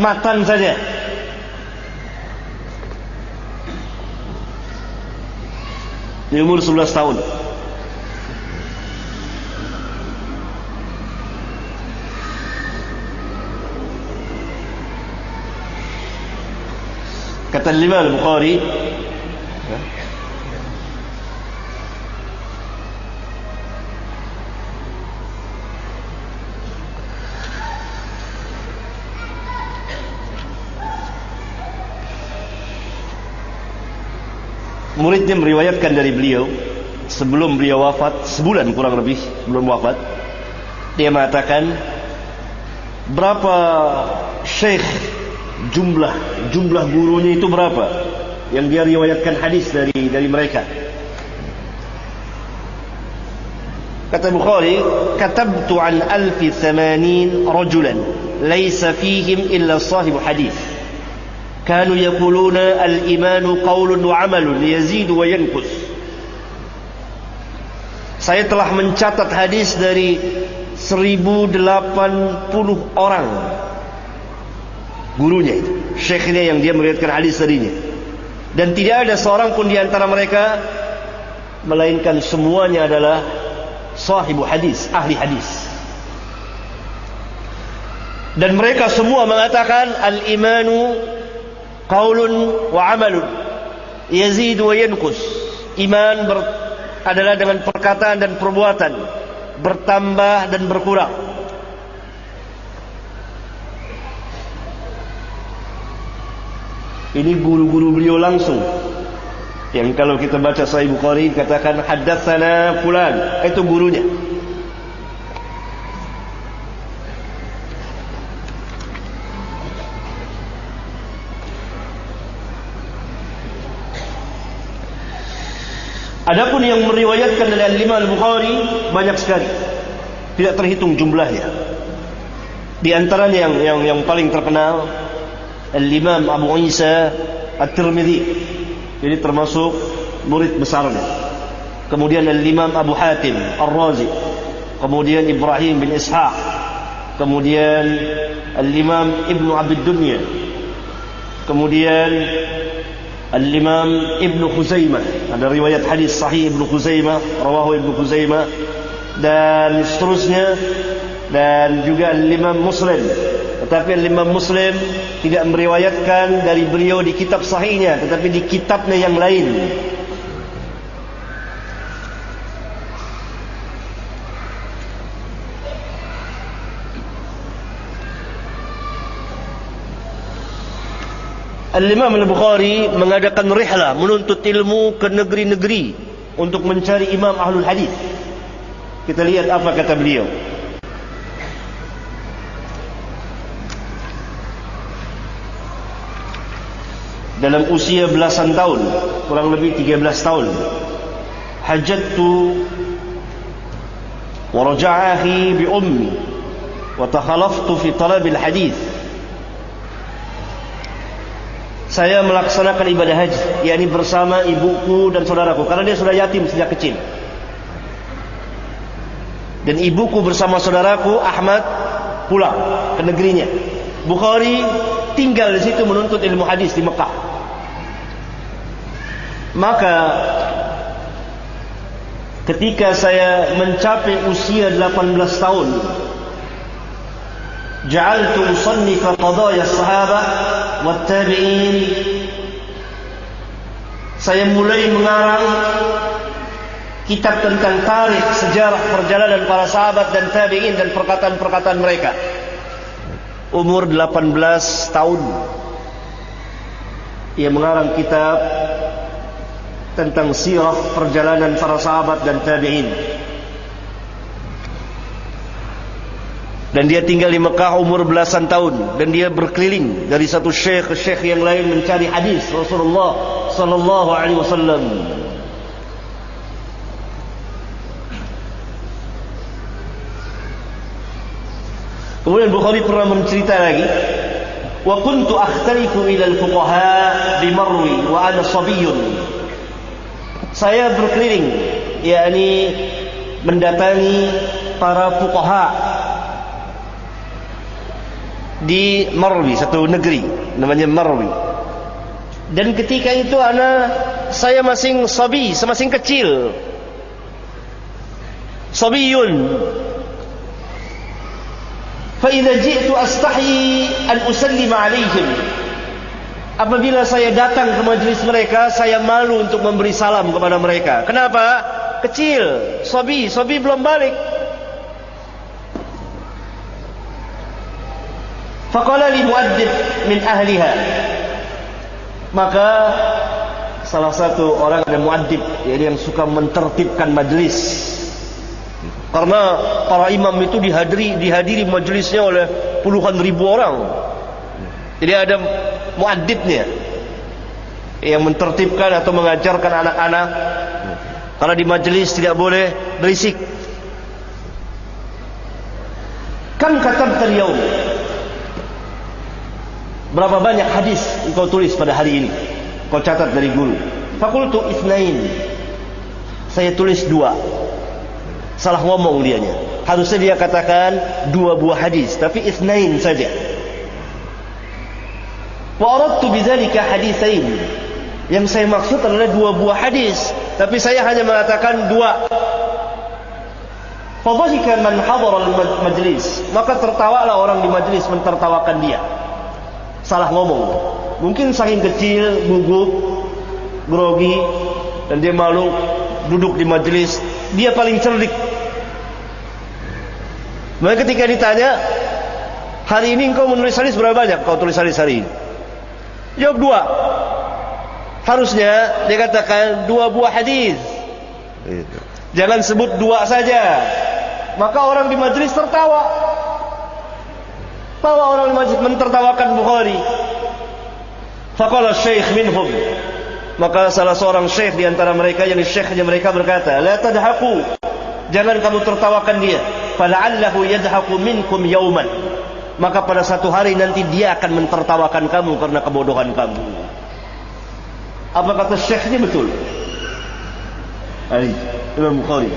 matan saja. Di umur 11 tahun. Kata Imam Al-Bukhari, muridnya meriwayatkan dari beliau sebelum beliau wafat, sebulan kurang lebih sebelum wafat, dia mengatakan, berapa syekh, jumlah gurunya itu berapa yang dia riwayatkan hadis dari mereka. Kata Bukhari, katabtu an 1080 rajulan laysa fihim illa sahibu hadis kanu yaquluna al-imanu qawlun wa amalun yazidu wa yanqus. Saya telah mencatat hadis dari 1080 orang gurunya itu, syekhnya yang dia meriwayatkan hadis darinya, dan tidak ada seorang pun di antara mereka melainkan semuanya adalah sahibu hadis, ahli hadis. Dan mereka semua mengatakan al-imanu qaulun wa amalun yazidu wa yanqus. Iman adalah dengan perkataan dan perbuatan, bertambah dan berkurang. Ini guru-guru beliau langsung, yang kalau kita baca Sahih Bukhari katakan haddatsana fulan, itu gurunya. Adapun yang meriwayatkan dari Imam Al-Bukhari banyak sekali, tidak terhitung jumlahnya. Di antaranya yang paling terkenal Al-Imam Abu Isa At-Tirmidzi, jadi termasuk murid besarnya. Kemudian Al-Imam Abu Hatim Ar-Razi, kemudian Ibrahim bin Ishaq, kemudian Al-Imam Ibnu Abid Dunya, kemudian Al-Imam Ibnu Khuzaimah. Ada riwayat hadis sahih Ibnu Khuzaimah, rawahu Ibnu Khuzaimah, dan seterusnya. Dan juga Al-Imam Muslim Tetapi Imam Muslim tidak meriwayatkan dari beliau di kitab sahihnya, tetapi di kitabnya yang lain. Al-Imam Al-Bukhari mengadakan rihlah, menuntut ilmu ke negeri-negeri untuk mencari imam ahlul hadis. Kita lihat apa kata beliau. Dalam usia belasan tahun, kurang lebih 13 tahun, hajjatu wa raja'ahi bi ummi wa takhalaftu fi talab al-hadis. Saya melaksanakan ibadah haji, yakni bersama ibuku dan saudaraku, karena dia sudah yatim sejak kecil. Dan ibuku bersama saudaraku Ahmad pulang ke negerinya. Bukhari tinggal di situ menuntut ilmu hadis di Mekah. Maka ketika saya mencapai usia 18 tahun, ja'altu usannifa qadaya sahabah wat tabi'in. Saya mulai mengarang kitab tentang tarikh, sejarah perjalanan para sahabat dan tabi'in dan perkataan-perkataan mereka. Umur 18 tahun ia mengarang kitab tentang sirah perjalanan para sahabat dan tabi'in. Dan dia tinggal di Mekah umur belasan tahun, dan dia berkeliling dari satu syekh ke syekh yang lain mencari hadis Rasulullah sallallahu alaihi wasallam. Kemudian Bukhari pernah mencerita lagi, wa kuntu akhtalifu ila al-fuqaha bi Marwi wa ana sabiyyun. Saya berkeliling, yakni mendatangi para fuqaha di Marwi, satu negeri namanya Marwi. Dan ketika itu saya masih sabi, masih kecil, sabiyun. Fa idza ji'tu astahi an usallima alaihim. Apabila saya datang ke majlis mereka, saya malu untuk memberi salam kepada mereka. Kenapa? Kecil, sabi belum balik. Faqala li muaddib min ahliha. Maka salah satu orang ada muaddib, yang suka mentertibkan majlis. Karena para imam itu dihadiri majlisnya oleh puluhan ribu orang. Jadi ada muaddibnya yang mentertibkan atau mengajarkan anak-anak, karena di majlis tidak boleh berisik. Kam katabta al-yawm? Berapa banyak hadis engkau tulis pada hari ini? Kau catat dari guru. Fakultu itsnain. Saya tulis 2. Salah ngomong dianya. Harusnya dia katakan 2 buah hadis, tapi itsnain saja. Wa aradtu bidzalika haditsain. Yang saya maksud adalah 2 buah hadis, tapi saya hanya mengatakan 2. Fadhika man hadara al-majlis. Maka tertawalah orang di majlis, mentertawakan dia. Salah ngomong. Mungkin saking kecil, gugup, grogi, dan dia malu duduk di majlis. Dia paling cerdik. Maka ketika ditanya, hari ini engkau menulis hadis berapa banyak kau tulis hadis hari ini? Jawab 2. Harusnya dia katakan 2 buah hadis. Jangan sebut 2 saja. Maka orang di majlis tertawa. Tawa orang di majlis, mentertawakan Bukhari. Faqala syekh minhum. Maka salah seorang syekh di antara mereka, yang syekhnya mereka berkata, la tadhaku. Jangan kamu tertawakan dia. Fala'allahu yadhaku minkum yawman. Maka pada satu hari nanti dia akan mentertawakan kamu karena kebodohan kamu. Apa kata syekhnya betul? Imam Bukhari.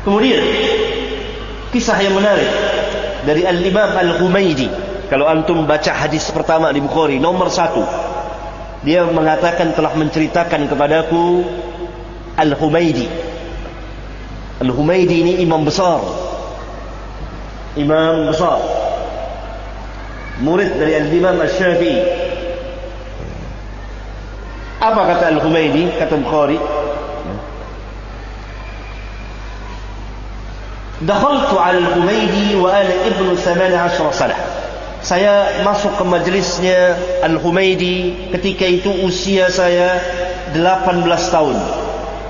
Kemudian kisah yang menarik dari Al-Imam Al-Humaydi. Kalau antum baca hadis pertama di Bukhari, nomor 1, dia mengatakan telah menceritakan kepadaku Al-Humaydi. Al-Humaidi ini imam besar. Imam besar. Murid dari Al-Imam Asy-Syafi'i. Apa kata Al-Humaidi? Kata Bukhari, dakhaltu Al-Humaidi wa ana ibnu 18 sanah. Saya masuk ke majlisnya Al-Humaidi ketika itu usia saya 18 tahun.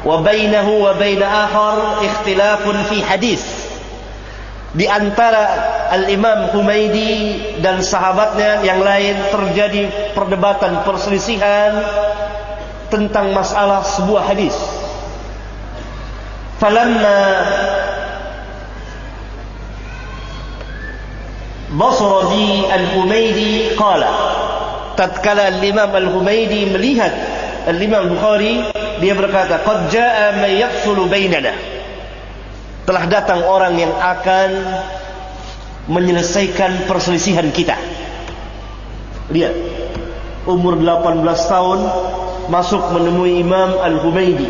Wa bainahu wa baina akhar ikhtilafun fi hadis. Di antara Al-Imam Humaidi dan sahabatnya yang lain terjadi perdebatan, perselisihan tentang masalah sebuah hadis. Falamma basara bi Al-Humaidi qala, tatkala Al-Imam Al-Humaidi melihat Al-Imam Bukhari, dia berkata, qad jaa man yafsulu bainana, telah datang orang yang akan menyelesaikan perselisihan kita. Lihat, umur 18 tahun masuk menemui Imam Al-Humaidi.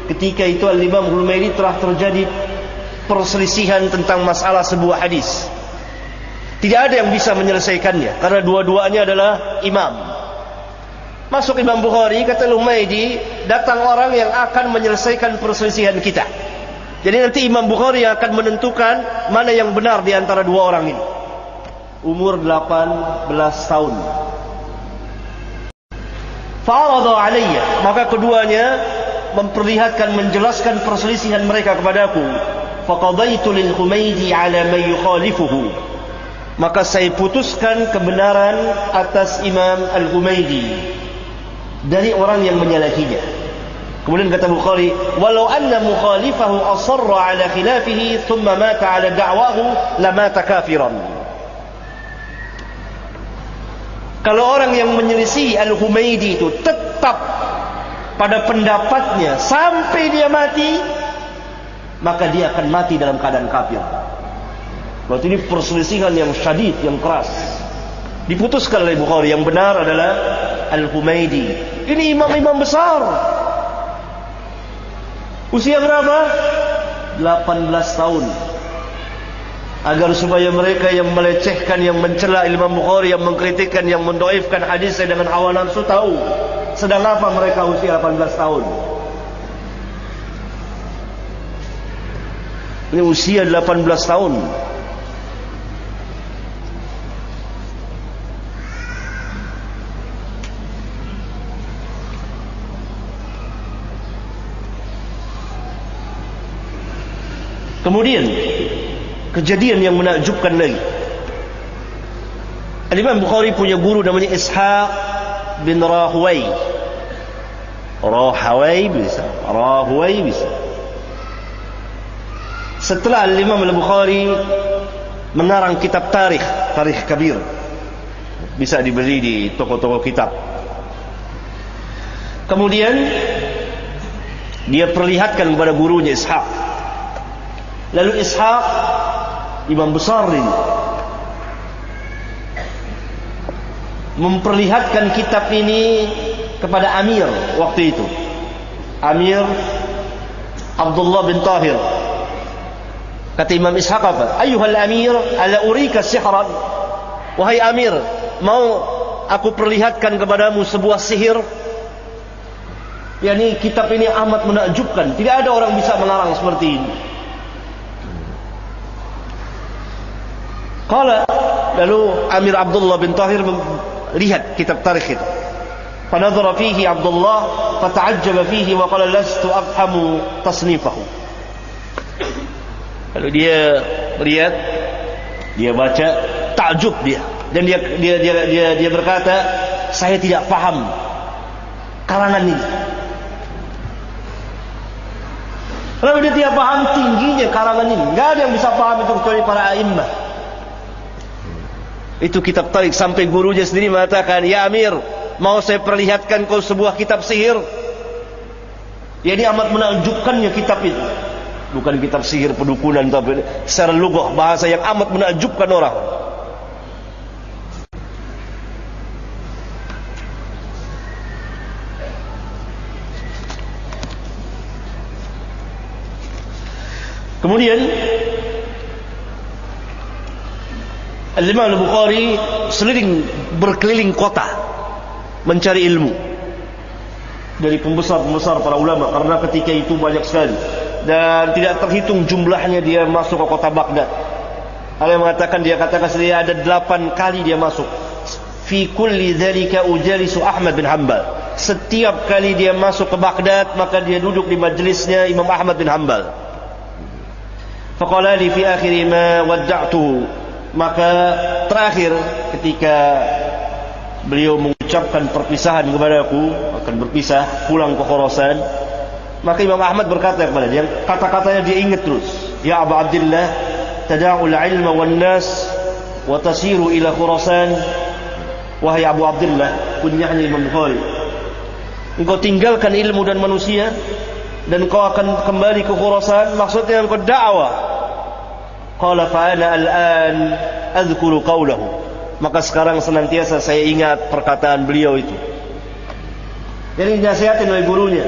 Ketika itu Al-Imam Al-Humaidi telah terjadi perselisihan tentang masalah sebuah hadis. Tidak ada yang bisa menyelesaikannya karena dua-duanya adalah imam. Masuk Imam Bukhari, kata Al-Humaidi, datang orang yang akan menyelesaikan perselisihan kita. Jadi nanti Imam Bukhari yang akan menentukan mana yang benar di antara dua orang ini. Umur 18 tahun. Fa'arada alayya, maka keduanya memperlihatkan, menjelaskan perselisihan mereka kepadaku. Faqadaitu lil Humaidi ala man yukhalifuhu, maka saya putuskan kebenaran atas Imam Al-Humaidi dari orang yang menyalahinya. Kemudian kata Bukhari, walau anna mukhalifahu asarra ala khilafihi thumma mata ala da'wahu lamata kafiran. Kalau orang yang menyelisih Al-Humaidi itu tetap pada pendapatnya sampai dia mati, maka dia akan mati dalam keadaan kafir. Berarti ini perselisihan yang syadid, yang keras. Diputuskan oleh Bukhari, yang benar adalah Al-Humaidi. Ini imam-imam besar. Usia berapa? 18 tahun. Agar supaya mereka yang melecehkan, yang mencela Imam Bukhari, yang mengkritikkan, yang mendoifkan hadisnya dengan hawa nafsu tahu sedang apa mereka usia 18 tahun. Ini usia 18 tahun. Kemudian kejadian yang menakjubkan lagi. Al-Imam Bukhari punya guru namanya Ishaq bin Rahway. Rahway bisa. Setelah Al-Imam Al-Bukhari mengarang kitab tarikh kabir, bisa dibeli di toko-toko kitab. Kemudian dia perlihatkan kepada gurunya Ishaq. Lalu Ishaq, imam besar ini, memperlihatkan kitab ini kepada Amir waktu itu. Amir Abdullah bin Tahir. Kata Imam Ishaq apa? Ayyuhal Amir, ala urika sihran. Wahai Amir, mau aku perlihatkan kepadamu sebuah sihir? Yani kitab ini amat menakjubkan. Tidak ada orang bisa mengarang seperti ini. Qala, lalu Amir Abdullah bin Tahir lihat kitab tarikh itu. Fanadhara fihi Abdullah fata'ajjaba fihi wa qala lastu afhamu tasnifahu. Lalu dia lihat, dia baca, takjub dia, dan dia berkata, saya tidak paham karangan ini. Lalu dia tidak paham tingginya karangan ini. Enggak ada yang bisa paham itu kecuali para a'immah. Itu kitab tarik, sampai gurunya sendiri mengatakan, ya Amir, mau saya perlihatkan kau sebuah kitab sihir? Ya, ini amat menakjubkannya kitab itu. Bukan kitab sihir pedukunan, tapi secara lughah, bahasa yang amat menakjubkan orang. Kemudian Al-Imam Al-Bukhari berkeliling kota mencari ilmu dari pembesar-pembesar para ulama, karena ketika itu banyak sekali dan tidak terhitung jumlahnya dia masuk ke kota Baghdad. Ada yang mengatakan, dia katakan sendiri ada 8 kali dia masuk. Fi kulli dzalika ujalisu Ahmad bin Hanbal. Setiap kali dia masuk ke Baghdad, maka dia duduk di majlisnya Imam Ahmad bin Hanbal. Faqala li fi akhir ma wadda'tuhu. Maka terakhir ketika beliau mengucapkan perpisahan kepadaku, akan berpisah pulang ke Khurasan, maka Imam Ahmad berkata kepada dia, kata-katanya dia ingat terus, ya Abu Abdillah, tada'ul ilma wan nas wa tasiru ila Khurasan. Wahai Abu Abdillah, kunyahnya Imam Bukhari, engkau tinggalkan ilmu dan manusia dan kau akan kembali ke Khurasan, maksudnya engkau dakwah. Qala fa ana al-an adhkuru qawlahu. Maka sekarang senantiasa saya ingat perkataan beliau itu. Jadi nasihatin oleh gurunya.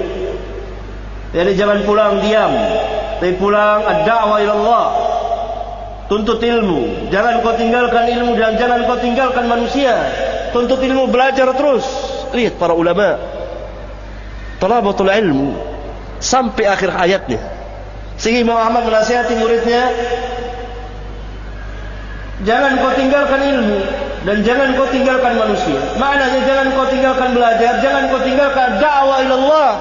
Jadi jangan pulang diam, tapi pulang ad-da'wah ila Allah. Tuntut ilmu. Jangan kau tinggalkan ilmu dan jangan kau tinggalkan manusia. Tuntut ilmu, belajar terus. Lihat para ulama, talabatul ilmu sampai akhir hayatnya. Sehingga Imam Ahmad menasihati muridnya, jangan kau tinggalkan ilmu dan jangan kau tinggalkan manusia. Maknanya jangan kau tinggalkan belajar, jangan kau tinggalkan dakwah ilallah.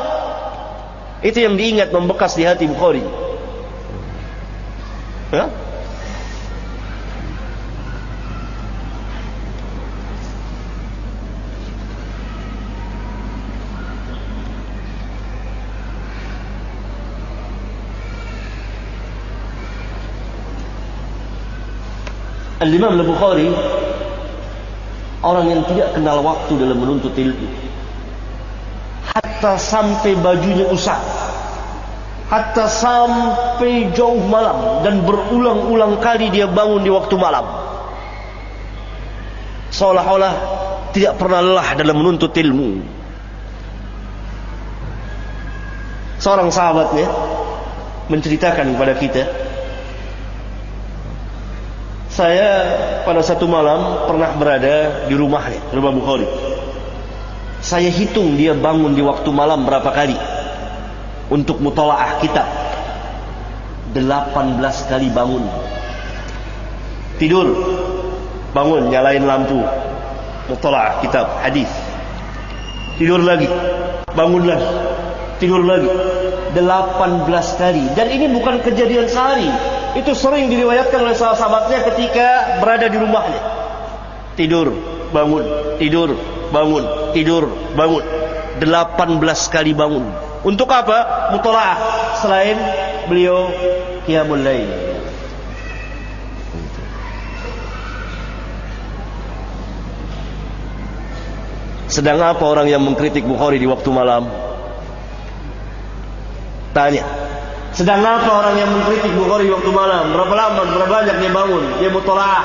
Itu yang diingat, membekas di hati Bukhari. Ya? Al-Imam Al-Bukhari orang yang tidak kenal waktu dalam menuntut ilmu. Hatta sampai bajunya usah, hatta sampai jauh malam, dan berulang-ulang kali dia bangun di waktu malam, seolah-olah tidak pernah lelah dalam menuntut ilmu. Seorang sahabatnya menceritakan kepada kita, saya pada satu malam pernah berada di rumahnya, rumah Bukhari. Saya hitung dia bangun di waktu malam berapa kali untuk mutalaah kitab. 18 kali bangun. Tidur, bangun, nyalain lampu, mutalaah kitab, hadis. Tidur lagi, bangun lagi, tidur lagi. 18 kali. Dan ini bukan kejadian sehari. Itu sering diriwayatkan oleh sahabat-sahabatnya ketika berada di rumahnya. Tidur, bangun, tidur, bangun, tidur, bangun. 18 kali bangun. Untuk apa? Mutalaah. Selain beliau qiyamul lail. Sedang apa orang yang mengkritik Bukhari di waktu malam? Tanya. Sedang apa orang yang mengkritik Bukhari waktu malam? Berapa lama, berapa banyak dia bangun? Dia mutalaah.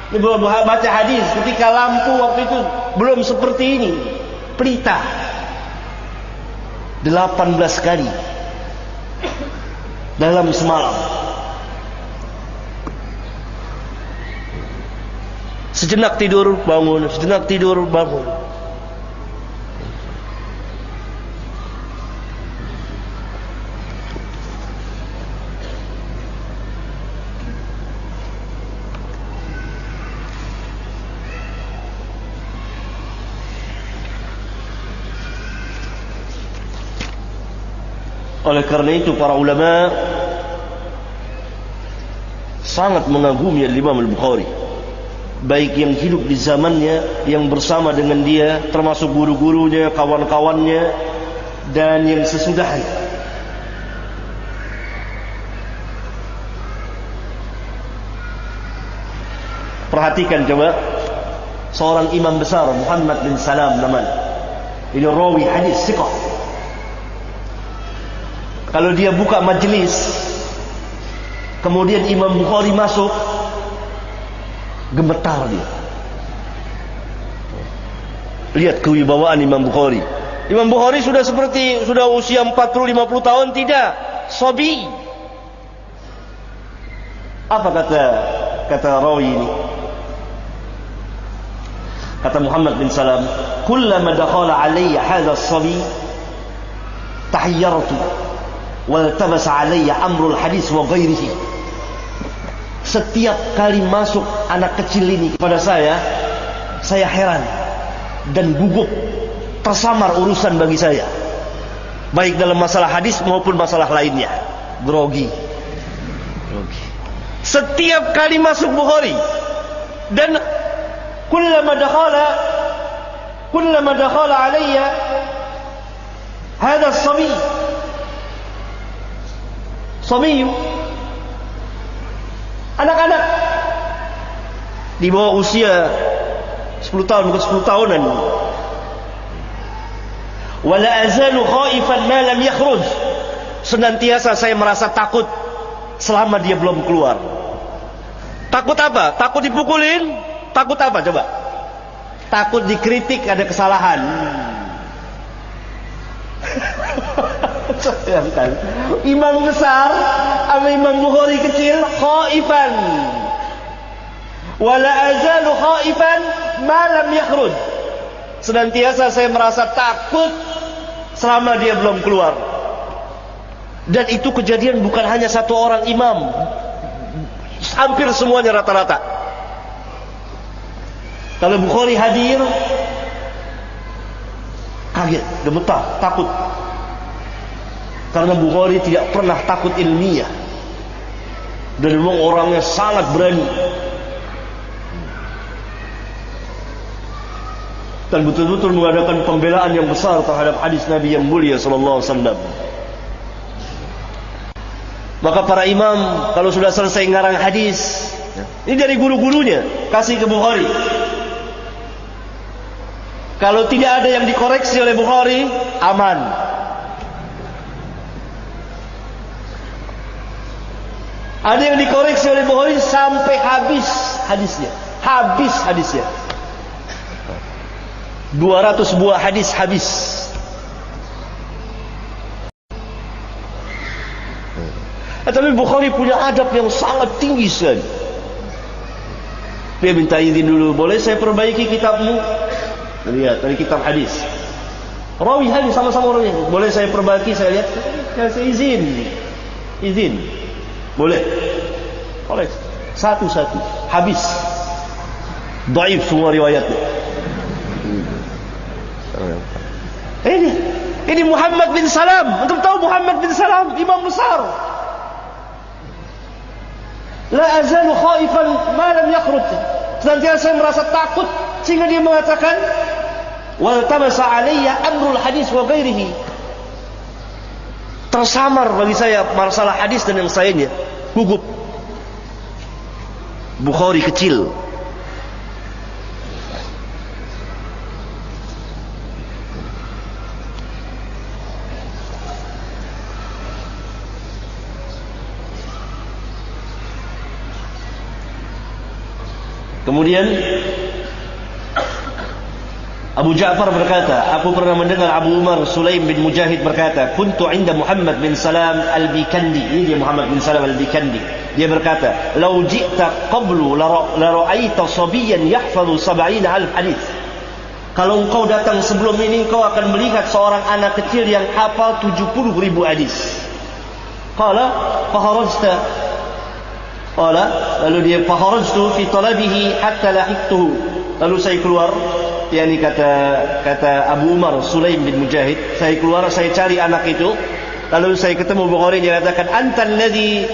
Dia baca hadis ketika lampu waktu itu belum seperti ini, pelita. 18 kali dalam semalam. Sejenak tidur, bangun. Sejenak tidur, bangun. Oleh karena itu para ulama sangat mengagumi Imam Al-Bukhari, baik yang hidup di zamannya, yang bersama dengan dia, termasuk guru-gurunya, kawan-kawannya, dan yang sesudahnya. Perhatikan coba, seorang imam besar Muhammad bin Salam namanya. Ini rawi hadis thiqah. Kalau dia buka majlis, kemudian Imam Bukhari masuk, gemetar dia. Lihat kewibawaan Imam Bukhari. Imam Bukhari sudah usia 40-50 tahun, tidak, sobi. Apa kata rawi ini? Kata Muhammad bin Salam, kullama dakhala alayya hadha as-sabi tahayyartu waltabasa alayya amrul hadis wa ghairihi. Setiap kali masuk anak kecil ini kepada saya heran dan gugup, tersamar urusan bagi saya, baik dalam masalah hadis maupun masalah lainnya. Grogi. Setiap kali masuk Bukhari, dan kullama dakhala alayya hadha as-sabi, sabiyu, anak-anak di bawah usia 10 tahun ke 10 tahunan. Wala azalu khaifan ma lam yakhruj, senantiasa saya merasa takut selama dia belum keluar. Takut apa? Takut dipukulin? Takut apa coba? Takut dikritik ada kesalahan. Imam besar sama Imam Bukhari kecil, khaifan. Wala azalu khaifan ma lam yakhruj, senantiasa saya merasa takut selama dia belum keluar. Dan itu kejadian bukan hanya satu orang imam, hampir semuanya rata-rata. Kalau Bukhari hadir, kaget, gemetar, takut. Karena Bukhari tidak pernah takut ilmiah, dan memang orangnya sangat berani. Dan betul-betul mengadakan pembelaan yang besar terhadap hadis Nabi yang mulia sallallahu alaihi wasallam. Maka para imam kalau sudah selesai ngarang hadis, ini dari guru-gurunya, kasih ke Bukhari. Kalau tidak ada yang dikoreksi oleh Bukhari, aman. Ada yang dikoreksi oleh Bukhari sampai habis hadisnya. 200 buah hadis habis. Tapi Bukhari punya adab yang sangat tinggi sekali. Dia minta izin dulu, boleh saya perbaiki kitabmu? Lihat dari kitab hadis, rawi hadis sama-sama rawi, boleh saya perbaiki? Saya lihat, saya izin, boleh. Satu-satu habis, dhaif semua riwayatnya. Ini Muhammad bin Salam. Antum tahu Muhammad bin Salam, imam besar. La azalu khaifan ma lam yakhruj, senantiasa saya merasa takut, sehingga dia mengatakan wal tamasa alayya amrul hadis wa ghairihi, tersamar bagi saya masalah hadis dan yang lainnya. Gugup. Bukhari kecil. Kemudian Abu Ja'far berkata, aku pernah mendengar Abu Umar Sulaim bin Mujahid berkata, kuntu inda Muhammad bin Salam al-Bikandi. Ini dia Muhammad bin Salam al-Bikandi. Dia berkata, lau ji'ta qablu la ra'aita sabiyan yahfazu 70,000 hadis. Kalau engkau datang sebelum ini, engkau akan melihat seorang anak kecil yang hafal 70,000 hadis. Qala faharajta, lalu dia faharajtu fi talabihi hatta lahiqtuhu, lalu saya keluar, yakni kata Abu Umar Sulaim bin Mujahid, saya keluar, saya cari anak itu, lalu saya ketemu Bukhari. Dia katakan, anta alladhi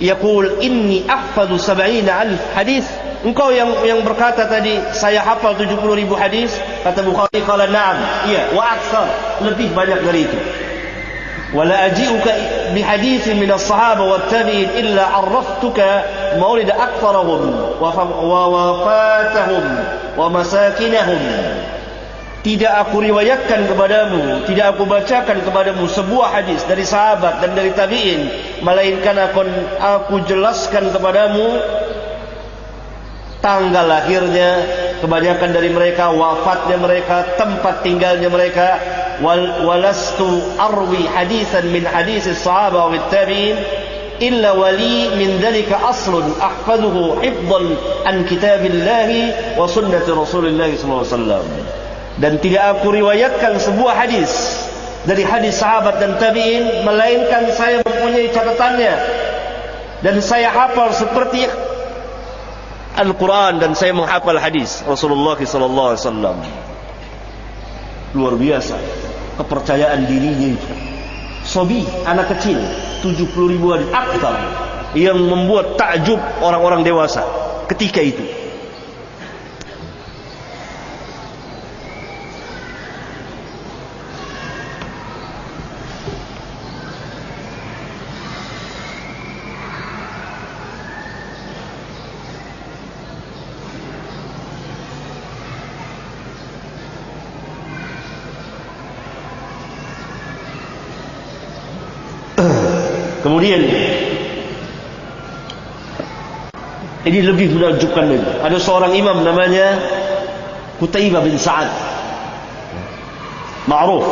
yaqul inni ahfadhu 70,000 hadis, engkau yang berkata tadi saya hafal 70,000 hadis. Kata Bukhari, qala na'am, iya, wa aktsar, lebih banyak dari itu. ولا أجيئك بحديث من الصحابة والتابعين إلا عرفتك مولد أكثرهم ووفاتهم ومساكنهم. Tidak aku riwayatkan kepadamu, tidak aku bacakan kepadamu sebuah hadis dari sahabat dan dari tabi'in, melainkan aku jelaskan kepadamu tanggal lahirnya kebanyakan dari mereka, wafatnya mereka, tempat tinggalnya mereka. Walastu arwi hadisan min hadis as-sahaba wa tabi'in illa wali min dhalika aslun ahfaduhu hifdhan an kitabillahi wa sunnati Rasulillah sallallahu alaihi wasallam. Dan tidak aku riwayatkan sebuah hadis dari hadis sahabat dan tabi'in melainkan saya mempunyai catatannya dan saya hafal seperti Al-Quran dan saya menghafal hadis Rasulullah sallallahu alaihi wasallam. Luar biasa kepercayaan dirinya itu. Sobi, anak kecil 70.000 hadis aktar yang membuat takjub orang-orang dewasa ketika itu. Kemudian ini lebih menakjubkan lagi. Ada seorang imam namanya Qutaibah bin Sa'ad, ma'ruf.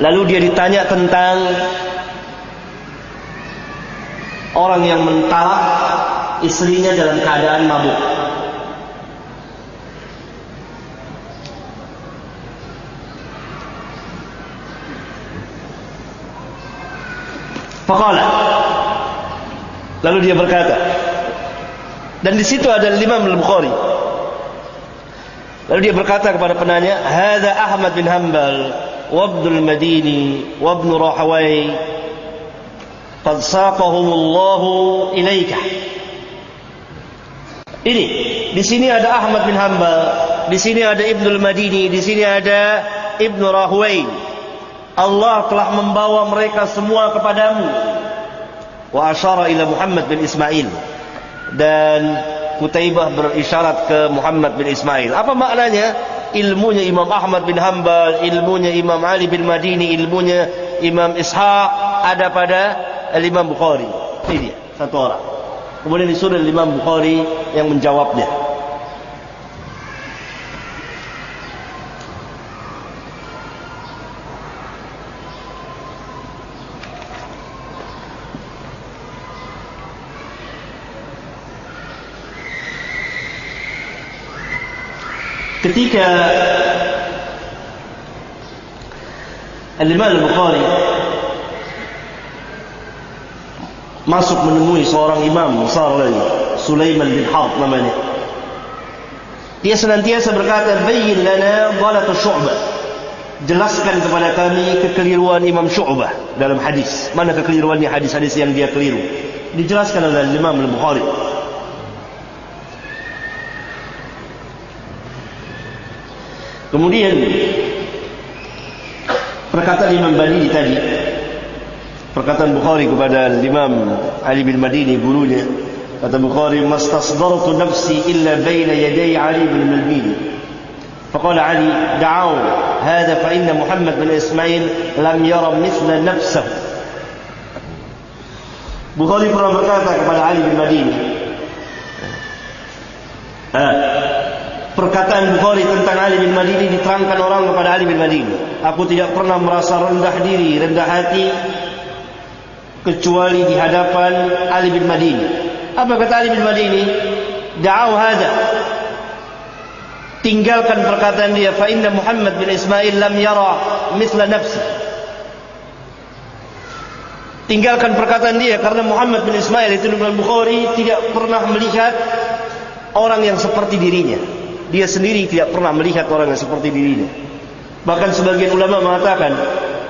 Lalu dia ditanya tentang orang yang mentalak istrinya dalam keadaan mabuk. Faqala, lalu dia berkata, dan di situ ada Imam Al-Bukhari. Lalu dia berkata kepada penanya, "Hadza Ahmad bin Hanbal wa Ibnu Al-Madini wa Ibnu Rahawai qad saqahumullahu ilaika." Ini, di sini ada Ahmad bin Hanbal, di sini ada Ibnu Al-Madini, di sini ada Ibnu Rahawai. Allah telah membawa mereka semua kepadamu. Wa asyara ila Muhammad bin Ismail. Dan Qutaibah berisyarat ke Muhammad bin Ismail. Apa maknanya? Ilmunya Imam Ahmad bin Hanbal, ilmunya Imam Ali bin Madini, ilmunya Imam Ishaq ada pada Imam Bukhari. Ini dia, satu orang. Kemudian disuruh Imam Bukhari yang menjawabnya. Ketika Al-Imam Al-Bukhari masuk menemui seorang imam besar lagi, Sulaiman bin Harb namanya, dia senantiasa berkata, "Bayyin lana dhalat Syu'bah." Jelaskan kepada kami kekeliruan Imam Syu'bah dalam hadis. Mana kekeliruannya hadis-hadis yang dia keliru? Dijelaskan oleh Imam Al-Bukhari. Kemudian perkataan Imam Madini tadi, perkataan Bukhari kepada Imam Ali bin Madini, gurunya, kata Bukhari, "Mastasdartu nafsi illa baina yaday Ali bin Madini." Faqala Ali, "Da'aw hadha fa inna Muhammad bin Ismail lam yara mithla nafsah." Bukhari pernah berkata kepada Ali bin Madini, perkataan Bukhari tentang Ali bin Madini diterangkan orang kepada Ali bin Madini, "Aku tidak pernah merasa rendah diri, rendah hati kecuali di hadapan Ali bin Madini." Apa kata Ali bin Madini? "Da'aw hada." Tinggalkan perkataan dia, "Fa inna Muhammad bin Ismail lam yara mithla nafsi." Tinggalkan perkataan dia karena Muhammad bin Ismail itu Imam Bukhari tidak pernah melihat orang yang seperti dirinya. Dia sendiri tidak pernah melihat orang yang seperti dirinya. Bahkan sebagian ulama mengatakan,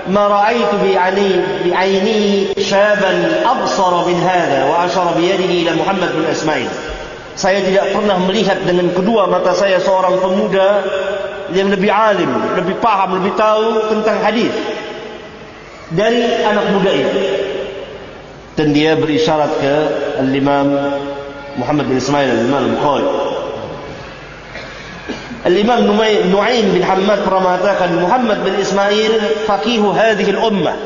"Ma ra'aitu bi'aini syaban absara min hadha wa asyara bi yadihi ila Muhammad bin Ismail." Saya tidak pernah melihat dengan kedua mata saya seorang pemuda yang lebih alim, lebih paham, lebih tahu tentang hadis dari anak muda itu. Dan dia berisyarat ke Al-Imam Muhammad bin Ismail, Al-Imam Al-Bukhari. Al-Imam Nu'aim bin Hammad pernah mengatakan, Muhammad bin Ismail faqihu hadhihi al-ummah.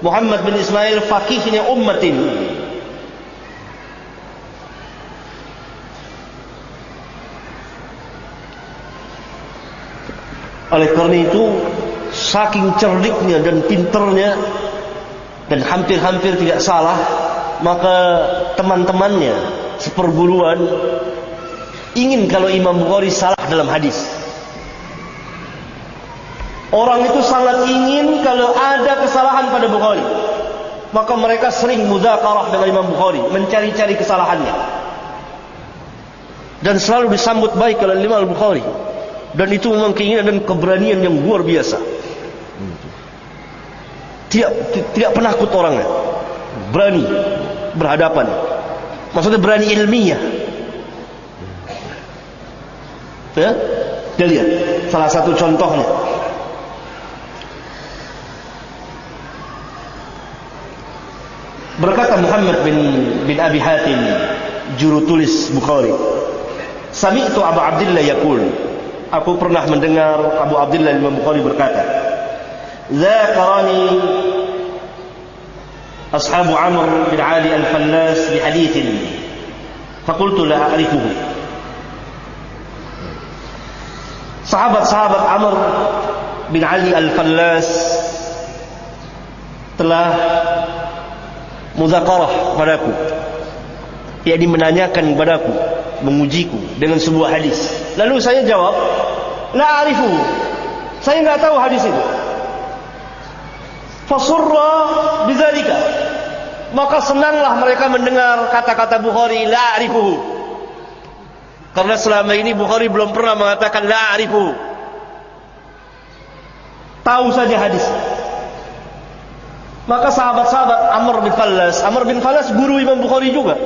Muhammad bin Ismail faqihnya umat ini. Oleh karena itu, saking cerdiknya dan pinternya dan hampir-hampir tidak salah, maka teman-temannya seperguruan ingin kalau Imam Bukhari salah dalam hadis. Orang itu sangat ingin kalau ada kesalahan pada Bukhari, maka mereka sering mudzakarah dengan Imam Bukhari, mencari-cari kesalahannya, dan selalu disambut baik oleh Imam Bukhari. Dan itu memang keinginan dan keberanian yang luar biasa. Tidak penakut orangnya, berani berhadapan, maksudnya berani ilmiah. Ya, kita lihat salah satu contohnya. Berkata Muhammad bin Abi Hatim, juru tulis Bukhari, sami'tu Abu Abdillah yaqul, aku pernah mendengar Abu Abdillah Imam Bukhari berkata, zakarani ashabu Amr bin Ali al-Fallas bi hadithin faqultu la a'rifuhu. Sahabat-sahabat Amr bin Ali al-Fallas telah mudzakarah padaku, yakni menanyakan kepadaku, mengujiku dengan sebuah hadis. Lalu saya jawab, la a'rifu, saya enggak tahu hadis itu. Fasurra bidzalika, maka senanglah mereka mendengar kata-kata Bukhari la a'rifu, karena selama ini Bukhari belum pernah mengatakan la a'rifu, tahu saja hadis. Maka sahabat-sahabat Amr bin Fallas guru Imam Bukhari juga,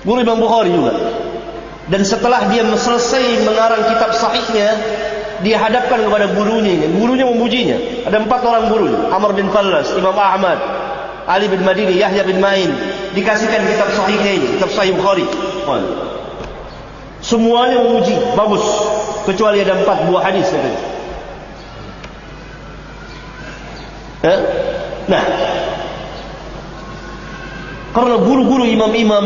guru Imam Bukhari juga. Dan setelah dia selesai mengarang kitab sahihnya, dia hadapkan kepada gurunya. Gurunya memujinya. Ada 4 orang guru: Amr bin Fallas, Imam Ahmad, Ali bin Madini, Yahya bin Ma'in. Dikasihkan kitab sahihnya ini, kitab Sahih Bukhari. Semuanya memuji, bagus, kecuali ada 4 buah hadis katanya. Nah, karena guru-guru imam-imam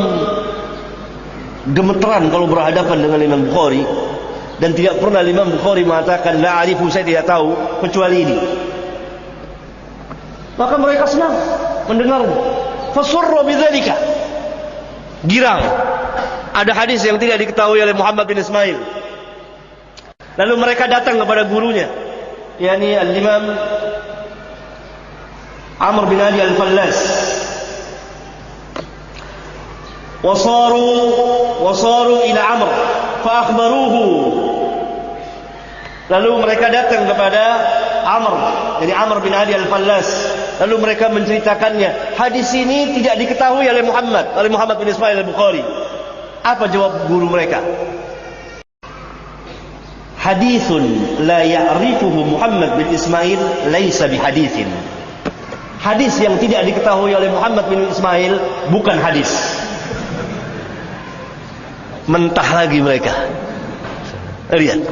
gemeteran kalau berhadapan dengan Imam Bukhari, dan tidak pernah Imam Bukhari mengatakan la arifu, saya tidak tahu kecuali ini, maka mereka senang mendengarnya. Fasurra bidzalika, girang ada hadis yang tidak diketahui oleh Muhammad bin Ismail. Lalu mereka datang kepada gurunya, yakni al-Imam Amr bin Ali al-Fallas. Wasaru ila Amr fa akhbaruhu. Lalu mereka datang kepada Amr, jadi Amr bin Ali al-Fallas. Lalu mereka menceritakannya, hadis ini tidak diketahui oleh Muhammad bin Ismail al-Bukhari. Apa jawab guru mereka? Hadithun la ya'rifuhu Muhammad bin Ismail laisa bihadithin. Hadis yang tidak diketahui oleh Muhammad bin Ismail bukan hadis. Mentah lagi mereka. Lihat.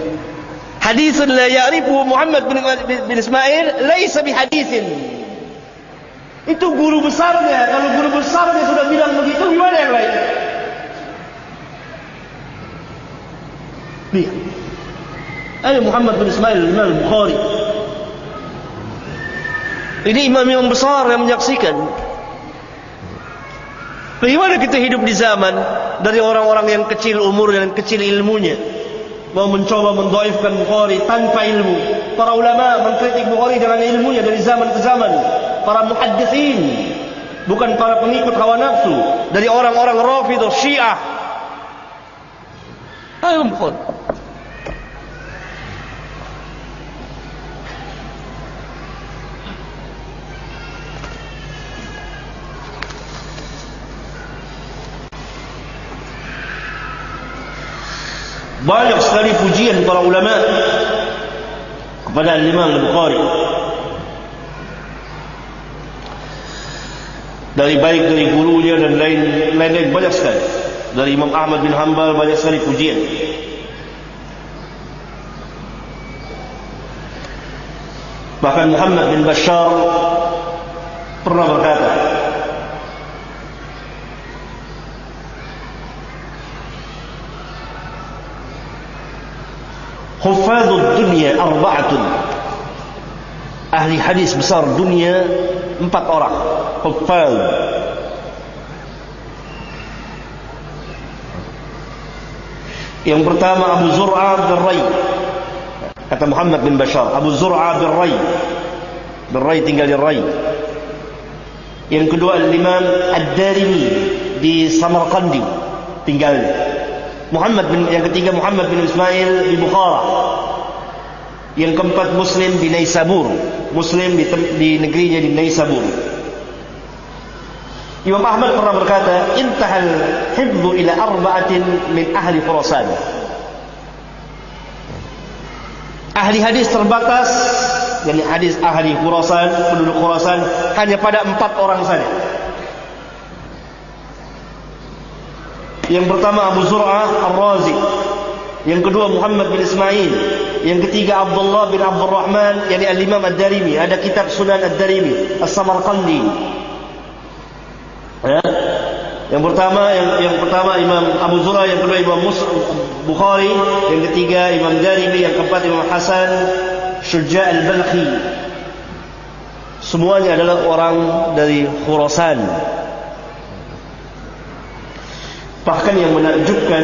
Hadisun la ya'rifu Muhammad bin Ismail laisa bihaditsin. Itu guru besarnya. Kalau guru besarnya sudah bilang begitu, gimana yang lain? Lihat. Ada Muhammad bin Ismail Imam Bukhari. Ini imam-imam besar yang menyaksikan. Bagaimana kita hidup di zaman dari orang-orang yang kecil umur dan kecil ilmunya, mau mencoba mendhaifkan Bukhari tanpa ilmu. Para ulama mengkritik Bukhari dengan ilmunya dari zaman ke zaman. Para muhadditsin, bukan para pengikut hawa nafsu, dari orang-orang Rafidhah Syiah. Ayo Bukhari. Banyak sekali pujian para ulama kepada Imam Al-Bukhari, dari gurunya dan lain-lain, banyak sekali. Dari Imam Ahmad bin Hanbal banyak sekali pujian. Bahkan Muhammad bin Bashar pernah berkata, Huffadud dunya arba'atun ahli hadis besar dunia 4 orang huffaz. Yang pertama Abu Zur'ah bin Ray, kata Muhammad bin Bashar, Abu Zur'ah bin Ray tinggal di Ray. Yang kedua Al-Imam Ad-Darimi di Samarqandi tinggal. Yang ketiga Muhammad bin Ismail di Bukhara. Yang keempat Muslim di Naisabur, Muslim di negerinya di Naisabur. Imam Ahmad pernah berkata, intahal hifdhu ila 4 min ahli Khurasan. Ahli hadis terbatas, yani hadis ahli Khurasan, penduduk Khurasan hanya pada 4 orang saja. Yang pertama Abu Zur'ah Ar-Razi, yang kedua Muhammad bin Ismail, yang ketiga Abdullah bin Abdul Rahman, yani Al-Imam Ad-Darimi, ada kitab Sunan Ad-Darimi, As-Samarqandi. Ya. Yang pertama Imam Abu Zur'ah, yang kedua Imam Bukhari, yang ketiga Imam Darimi, yang keempat Imam Hasan Syuja' Al-Balkhi. Semuanya adalah orang dari Khurasan. Bahkan yang menakjubkan,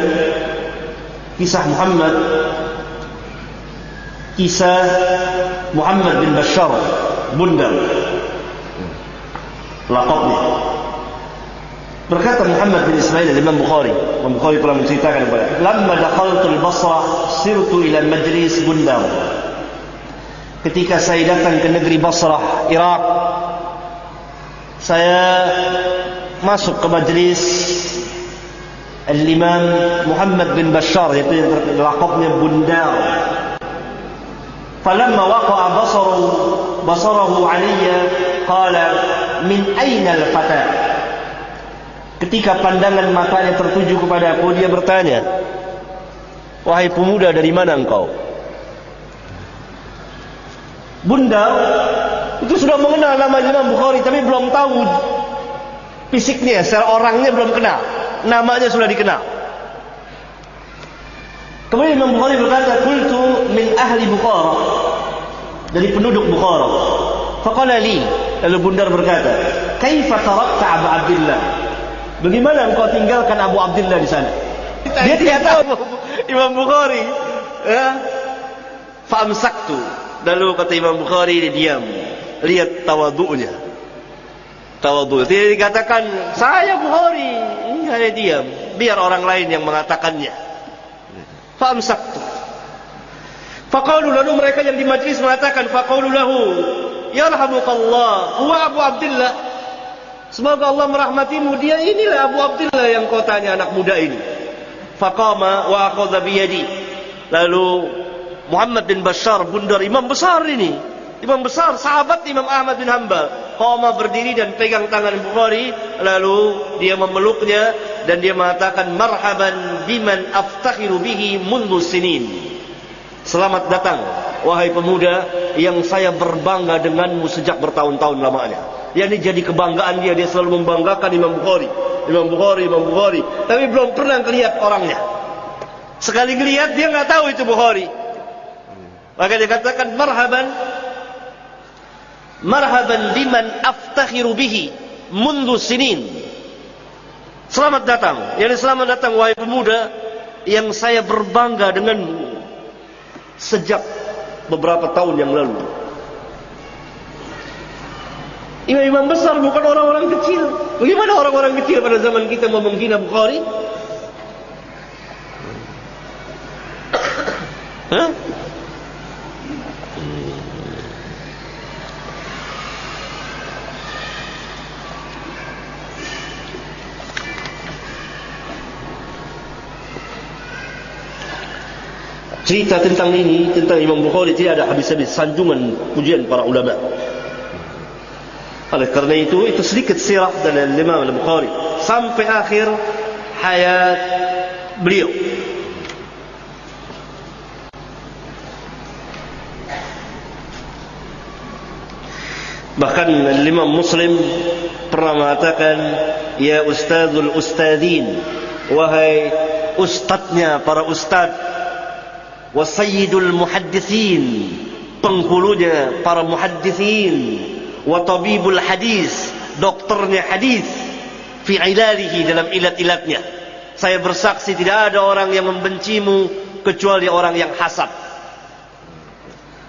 kisah Muhammad bin Bashar Bundar, laqabnya. Berkata Muhammad bin Ismail Imam Bukhari pernah menceritakan kepada, lamma dakhaltu al-Basra sirtu ila majlis Bundar. Ketika saya datang ke negeri Basrah, Irak, saya masuk ke majlis Al-Imam Muhammad bin Bashar, yaitu yang laqabnya Bundar. Falamma waqa'a basarahu alayya qala min aina al-fata. Ketika pandangan matanya tertuju kepada aku, dia bertanya, wahai pemuda, dari mana engkau? Bundar itu sudah mengenal nama Imam Bukhari, tapi belum tahu fisiknya, secara orangnya belum kenal. Namanya sudah dikenal. Kemudian Imam Bukhari berkata, qultu min ahli Bukhara, dari penduduk Bukhara. Faqala li, lalu Bundar berkata, kaifa tarakta Abu Abdillah? Bagaimana engkau tinggalkan Abu Abdillah di sana? Dia tidak tahu Imam Bukhari. Ya. Famsaktu. Lalu kata Imam Bukhari, dia diam. Lihat tawadu'nya. Tawadhu. Tidak dikatakan saya Bukhari, ini hanya diam, biar orang lain yang mengatakannya. Famsaktu. Faqalu, lalu mereka yang di majlis mengatakan, faqalu lahu yarhamukallah huwa Abu Abdillah, semoga Allah merahmatimu, dia inilah Abu Abdillah yang kau tanya, anak muda ini. Faqama wa akhadha biyadi. Lalu Muhammad bin Bashar Bundar, imam besar ini, imam besar, sahabat Imam Ahmad bin Hanbal, qama, berdiri dan pegang tangan Bukhari, lalu dia memeluknya dan dia mengatakan, marhaban biman aftakhiru bihi mundu sinin. Selamat datang wahai pemuda yang saya berbangga denganmu sejak bertahun-tahun lamanya. Yang ini jadi kebanggaan dia selalu membanggakan Imam Bukhari, tapi belum pernah melihat orangnya. Sekali melihat dia enggak tahu itu Bukhari. Maka dia katakan, marhaban biman aftakhiru bihi mundu sinin. Selamat datang, yani selamat datang wahai pemuda yang saya berbangga denganmu sejak beberapa tahun yang lalu. Imam besar, bukan orang-orang kecil. Bagaimana orang-orang kecil pada zaman kita mau menghina Bukhari? Hah? Cerita tentang ini, tentang Imam Bukhari, tidak ada habis-habis sanjungan pujian para ulama. Oleh kerana itu sedikit sirah dari Imam Al-Bukhari sampai akhir hayat beliau. Bahkan Imam Muslim pernah mengatakan, ya ustadzul ustadzin, wahai ustadznya para ustadz, wa sayyidul muhaddithin, penghulunya para muhaddithin, wa tabibul hadis, dokternya hadis, fi ilalihi, dalam ilat-ilatnya. Saya bersaksi tidak ada orang yang membencimu kecuali orang yang hasad.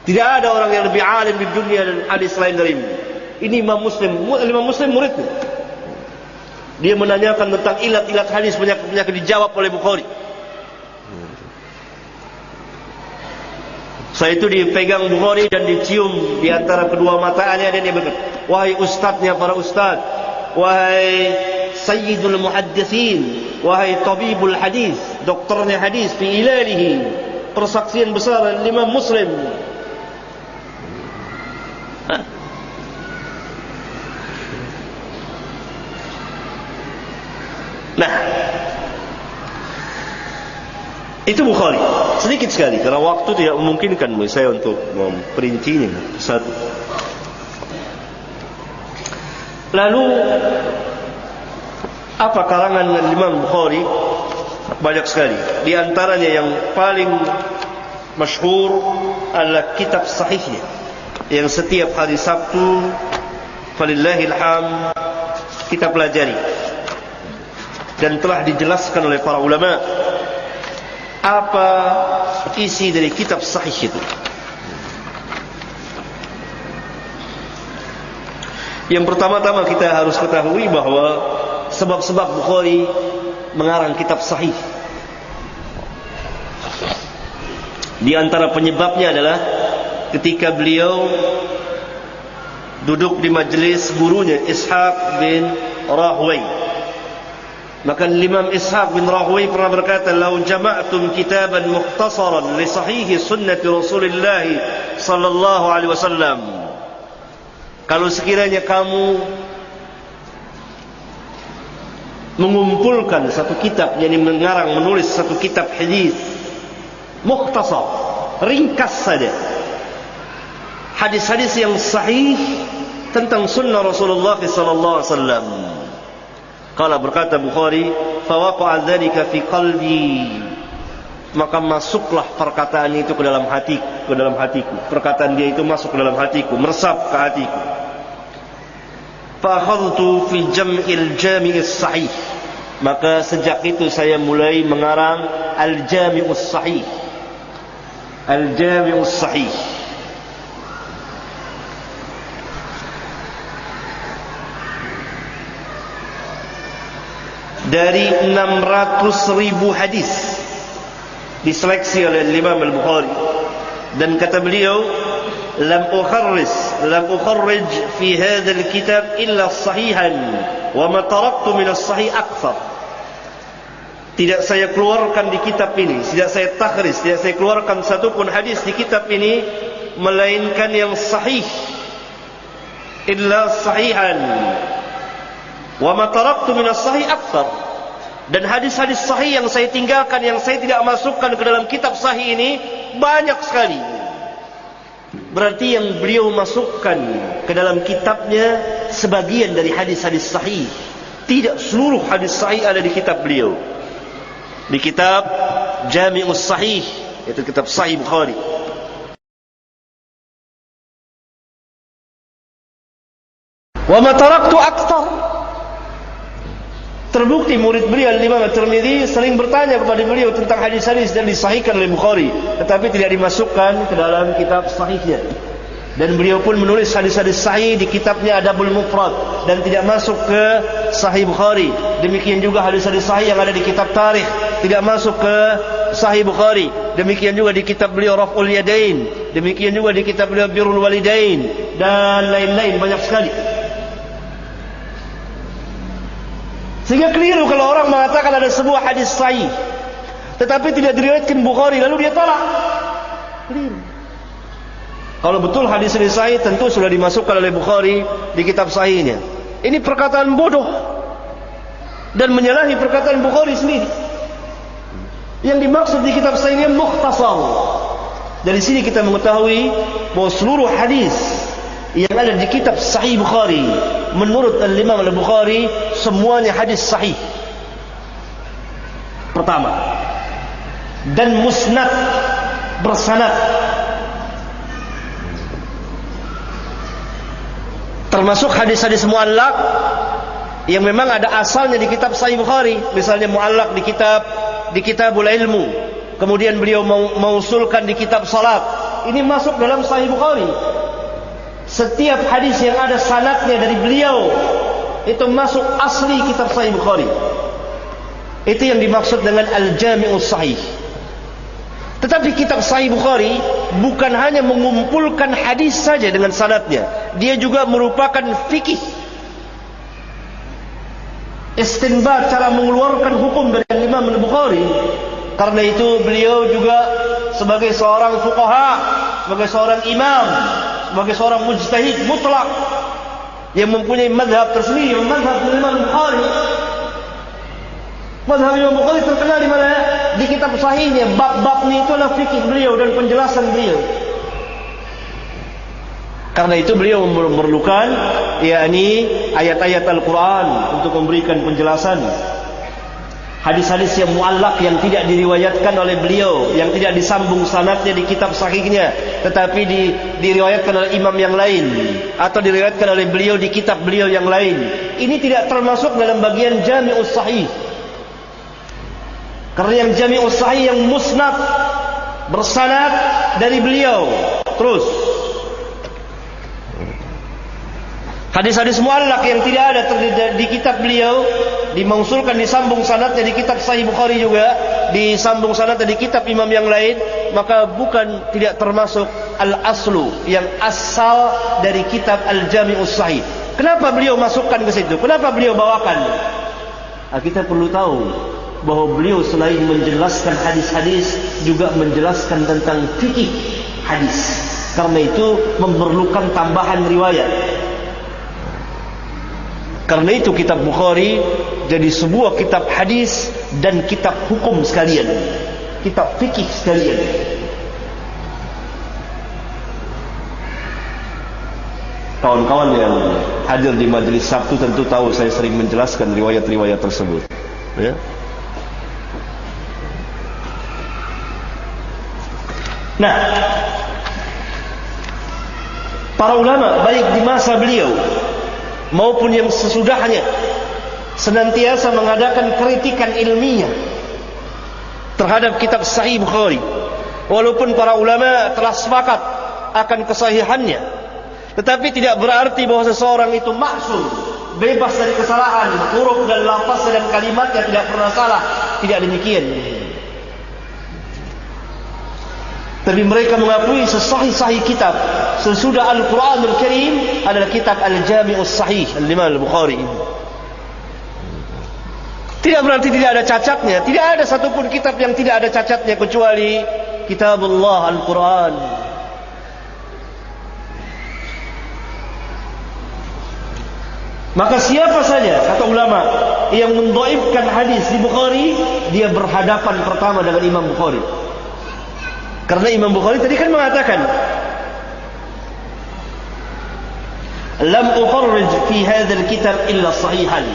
Tidak ada orang yang lebih alim di dunia dan hadis lain darimu. Ini Imam Muslim muridnya. Dia menanyakan tentang ilat-ilat hadis, penyakit-penyakit, dijawab oleh Bukhari. Saya itu dipegang Bukhari dan dicium di antara kedua matanya, dan dia berkata, wahai ustadznya para ustadz, wahai sayyidul muhaddithin, wahai tabibul hadis, dokternya hadis, fi ilalihi, persaksian besar Imam Muslim. Nah, itu Bukhari. Sedikit sekali karena waktu tidak memungkinkan saya untuk memperincinya satu. Lalu apa karangan Imam Bukhari? Banyak sekali. Di antaranya yang paling masyhur adalah kitab sahihnya, yang setiap hari Sabtu falillahil hamd kita pelajari. Dan telah dijelaskan oleh para ulama apa isi dari kitab sahih itu. Yang pertama-tama kita harus ketahui bahwa sebab-sebab Bukhari mengarang kitab sahih, di antara penyebabnya adalah ketika beliau duduk di majelis gurunya Ishaq bin Rahway. Maka Imam Ishaq bin Rahway pernah berkata, "Lau jama'tum kitaban mukhtasaran li sahihi sunnati Rasulillah sallallahu alaihi wasallam." Kalau sekiranya kamu mengumpulkan satu kitab, yakni menulis satu kitab hadis mukhtasar, ringkas saja, hadis-hadis yang sahih tentang sunnah Rasulullah sallallahu alaihi wasallam. Kalau berkata Bukhari, fawaqa'a dzalika fi qalbi, maka masuklah perkataan itu ke dalam hatiku, perkataan dia itu masuk ke dalam hatiku, meresap ke hatiku. Fa akhadtu fi jam'il jami'is sahih, maka sejak itu saya mulai mengarang al-jami'us sahih. Al-jami'us sahih. Dari 600.000 hadis diseleksi oleh Imam Al-Bukhari, dan kata beliau, lam ukharrij fi hadha al-kitab illa sahihan wa ma taraktu min as-sahih akthar. Tidak saya keluarkan di kitab ini, tidak saya takhrij, tidak saya keluarkan satu pun hadis di kitab ini melainkan yang sahih, illa sahihan wa ma taraktu min as-sahih akthar, dan hadis-hadis sahih yang saya tinggalkan, yang saya tidak masukkan ke dalam kitab sahih ini banyak sekali. Berarti yang beliau masukkan ke dalam kitabnya sebagian dari hadis-hadis sahih, tidak seluruh hadis sahih ada di kitab beliau. Di kitab Jami'us Sahih, yaitu kitab Sahih Bukhari. Wa ma taraktu akthar. Terbukti murid beliau Imam At-Tirmidzi sering bertanya kepada beliau tentang hadis-hadis dan disahihkan oleh Bukhari, tetapi tidak dimasukkan ke dalam kitab sahihnya. Dan beliau pun menulis hadis-hadis sahih di kitabnya Adabul Mufrad dan tidak masuk ke Sahih Bukhari. Demikian juga hadis-hadis sahih yang ada di kitab tarikh tidak masuk ke Sahih Bukhari. Demikian juga di kitab beliau Raf'ul Yadain, demikian juga di kitab beliau Birrul Walidain, dan lain-lain banyak sekali. Sehingga keliru kalau orang mengatakan ada sebuah hadis sahih tetapi tidak diriwayatkan Bukhari lalu dia tolak. Keliru. Kalau betul hadis ini sahih, tentu sudah dimasukkan oleh Bukhari di kitab sahihnya. Ini perkataan bodoh dan menyalahi perkataan Bukhari sendiri. Yang dimaksud di kitab sahihnya mukhtasar. Dari sini kita mengetahui bahwa seluruh hadis yang ada di kitab Sahih Bukhari menurut Imam Al-Bukhari semuanya hadis sahih. Pertama, dan musnad, bersanad. Termasuk hadis-hadis muallak yang memang ada asalnya di kitab Sahih Bukhari. Misalnya muallak di Kitabul Ilmu, kemudian beliau mausulkan di kitab salat. Ini masuk dalam Sahih Bukhari. Setiap hadis yang ada sanadnya dari beliau itu masuk asli kitab Sahih Bukhari. Itu yang dimaksud dengan Al-Jami'us Sahih. Tetapi kitab Sahih Bukhari bukan hanya mengumpulkan hadis saja dengan sanadnya, dia juga merupakan fikih, istinbat, cara mengeluarkan hukum dari Imam Al-Bukhari. Karena itu beliau juga sebagai seorang fuqaha, sebagai seorang imam, sebagai seorang mujtahid mutlak yang mempunyai mazhab tersendiri, mazhab Imam Al-Bukhari. Mazhab Imam Bukhari terkenal di mana? Di kitab sahihnya. Bab-babnya itu adalah fikih beliau dan penjelasan beliau. Karena itu beliau memerlukan yakni ayat-ayat Al-Quran untuk memberikan penjelasan. Hadis-hadis yang muallak yang tidak diriwayatkan oleh beliau, yang tidak disambung sanadnya di kitab sahihnya, tetapi diriwayatkan oleh imam yang lain, atau diriwayatkan oleh beliau di kitab beliau yang lain. Ini tidak termasuk dalam bagian Jami'us Sahih. Karena yang Jami'us Sahih yang musnad, bersanad dari beliau terus. Hadis-hadis muallak yang tidak ada di kitab beliau, dimausulkan, disambung sanadnya di kitab Sahih Bukhari juga, disambung sanadnya di kitab imam yang lain, maka tidak termasuk al-aslu, yang asal dari kitab Al-Jami'us Sahih. Kenapa beliau masukkan ke situ? Kenapa beliau bawakan? Kita perlu tahu bahwa beliau selain menjelaskan hadis-hadis juga menjelaskan tentang fikih hadis. Karena itu memerlukan tambahan riwayat. Karena itu kitab Bukhari jadi sebuah kitab hadis dan kitab hukum sekalian, kitab fikih sekalian. Kawan-kawan yang hadir di majelis Sabtu tentu tahu saya sering menjelaskan riwayat-riwayat tersebut, ya. Nah, para ulama baik di masa beliau maupun yang sesudahnya senantiasa mengadakan kritikan ilmiah terhadap kitab Sahih Bukhari. Walaupun para ulama telah sepakat akan kesahihannya, tetapi tidak berarti bahwa seseorang itu maksum, bebas dari kesalahan, huruf dan lafaz dan kalimatnya tidak pernah salah. Tidak demikian. Tapi mereka mengakui sesahih-sahih kitab sesudah Al-Quranul Karim adalah kitab Al-Jami'us Sahih Al-Imam Al-Bukhari. Tidak berarti tidak ada cacatnya. Tidak ada satupun kitab yang tidak ada cacatnya kecuali Kitabullah Al-Quran. Maka siapa saja, kata ulama, yang mendhaifkan hadis di Bukhari, dia berhadapan pertama dengan Imam Bukhari. Karena Imam Bukhari tadi kan mengatakan, lam ukharrij fi hadzal kitab illa sahihan.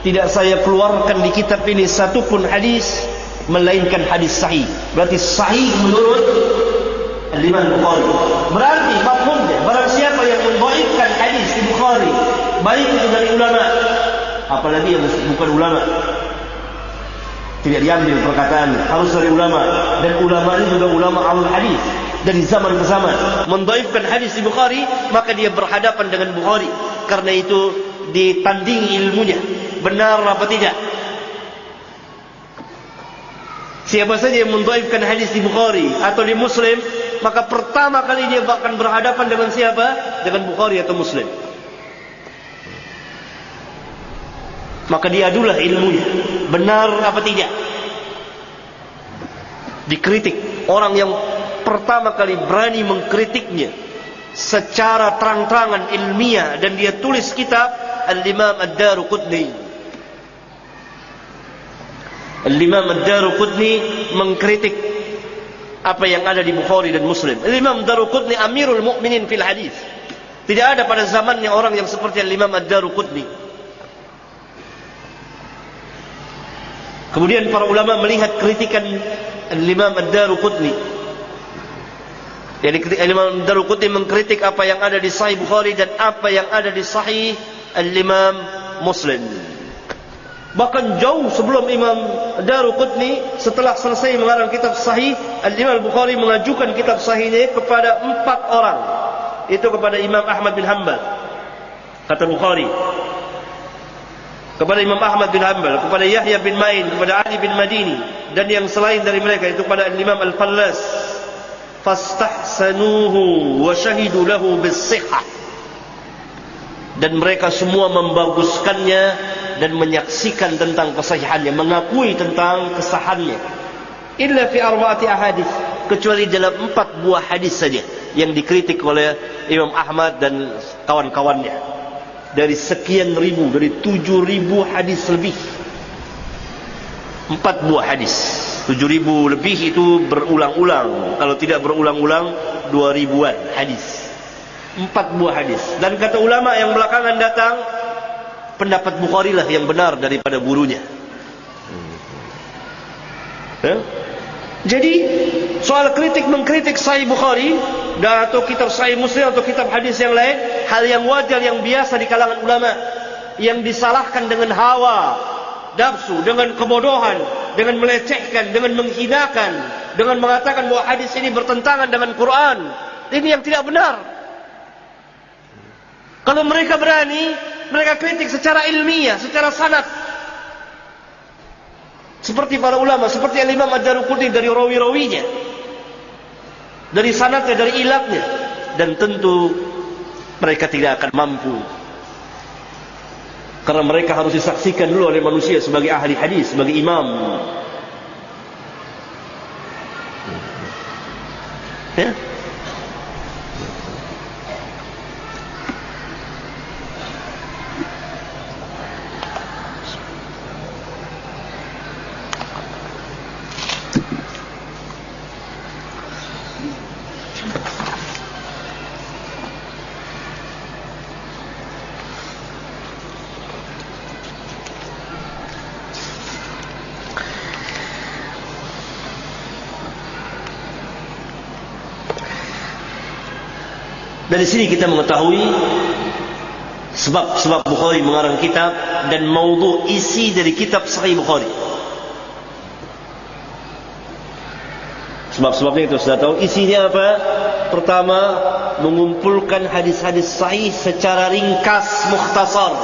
Tidak saya keluarkan di kitab ini satupun hadis melainkan hadis sahih. Berarti sahih menurut Imam Bukhari. Berarti mafhumnya, barang siapa yang mendhaifkan hadis di Bukhari, baik itu dari ulama, apalagi yang bukan ulama, tidak diambil perkataan, harus dari ulama. Dan ulama ini juga ulama al-hadis dari zaman ke zaman. Mendhaifkan hadis di Bukhari, maka dia berhadapan dengan Bukhari. Karena itu ditandingi ilmunya, benar apa tidak. Siapa saja yang mendhaifkan hadis di Bukhari atau di Muslim, maka pertama kali dia akan berhadapan dengan siapa? Dengan Bukhari atau Muslim. Maka diadulah ilmunya, benar apa tidak. Dikritik. Orang yang pertama kali berani mengkritiknya secara terang-terangan ilmiah, dan dia tulis kitab Al-Imam Ad-Daruqutni. Al-Imam Ad-Daruqutni mengkritik apa yang ada di Bukhari dan Muslim. Al-Imam Ad-Daruqutni Amirul Mukminin fil hadis. Tidak ada pada zamannya orang yang seperti Al-Imam Ad-Daruqutni. Kemudian para ulama melihat kritikan Al-Imam Ad-Daruqutni, Jadi Imam Daruqutni mengkritik apa yang ada di Sahih Bukhari dan apa yang ada di Sahih Al-Imam Muslim. Bahkan jauh sebelum Imam Daruqutni, setelah selesai mengarang kitab Sahih, Al-Imam Bukhari mengajukan kitab Sahihnya kepada 4 orang. Itu kepada Imam Ahmad bin Hanbal, kata Bukhari, kepada Imam Ahmad bin Hanbal, kepada Yahya bin Ma'in, kepada Ali bin Madini, dan yang selain dari mereka, itu kepada Imam Al-Fallas. Fastahsanuhu wa syahidu lahu bis-sihhah. Dan mereka semua membaguskannya dan menyaksikan tentang kesahihannya, mengakui tentang kesahannya. Illa fi arba'ati ahadits, kecuali dalam 4 buah hadis saja yang dikritik oleh Imam Ahmad dan kawan-kawannya. Dari sekian ribu, dari 7.000 hadis lebih, 4 buah hadis. 7.000 lebih itu berulang-ulang. Kalau tidak berulang-ulang, 2.000-an hadis. 4 buah hadis. Dan kata ulama yang belakangan datang, pendapat Bukhari lah yang benar daripada gurunya. Jadi soal kritik mengkritik Sahih Bukhari dan atau kitab Sahih Muslim atau kitab hadis yang lain, hal yang wajar, yang biasa di kalangan ulama. Yang disalahkan dengan hawa, nafsu, dengan kebodohan, dengan melecehkan, dengan menghinakan, dengan mengatakan bahwa hadis ini bertentangan dengan Quran. Ini yang tidak benar. Kalau mereka berani, mereka kritik secara ilmiah, secara sanad. Seperti para ulama, seperti Imam Ad-Daruqutni dari rawi-rawinya, dari sanadnya, dari ilatnya. Dan tentu mereka tidak akan mampu, karena mereka harus disaksikan dulu oleh manusia sebagai ahli hadis, sebagai imam. Ya. Dari sini kita mengetahui sebab Bukhari mengarang kitab dan maudhu isi dari kitab Sahih Bukhari. Sebab-sebabnya itu sudah tahu. Isinya apa? Pertama, mengumpulkan hadis-hadis sahih secara ringkas, mukhtasar.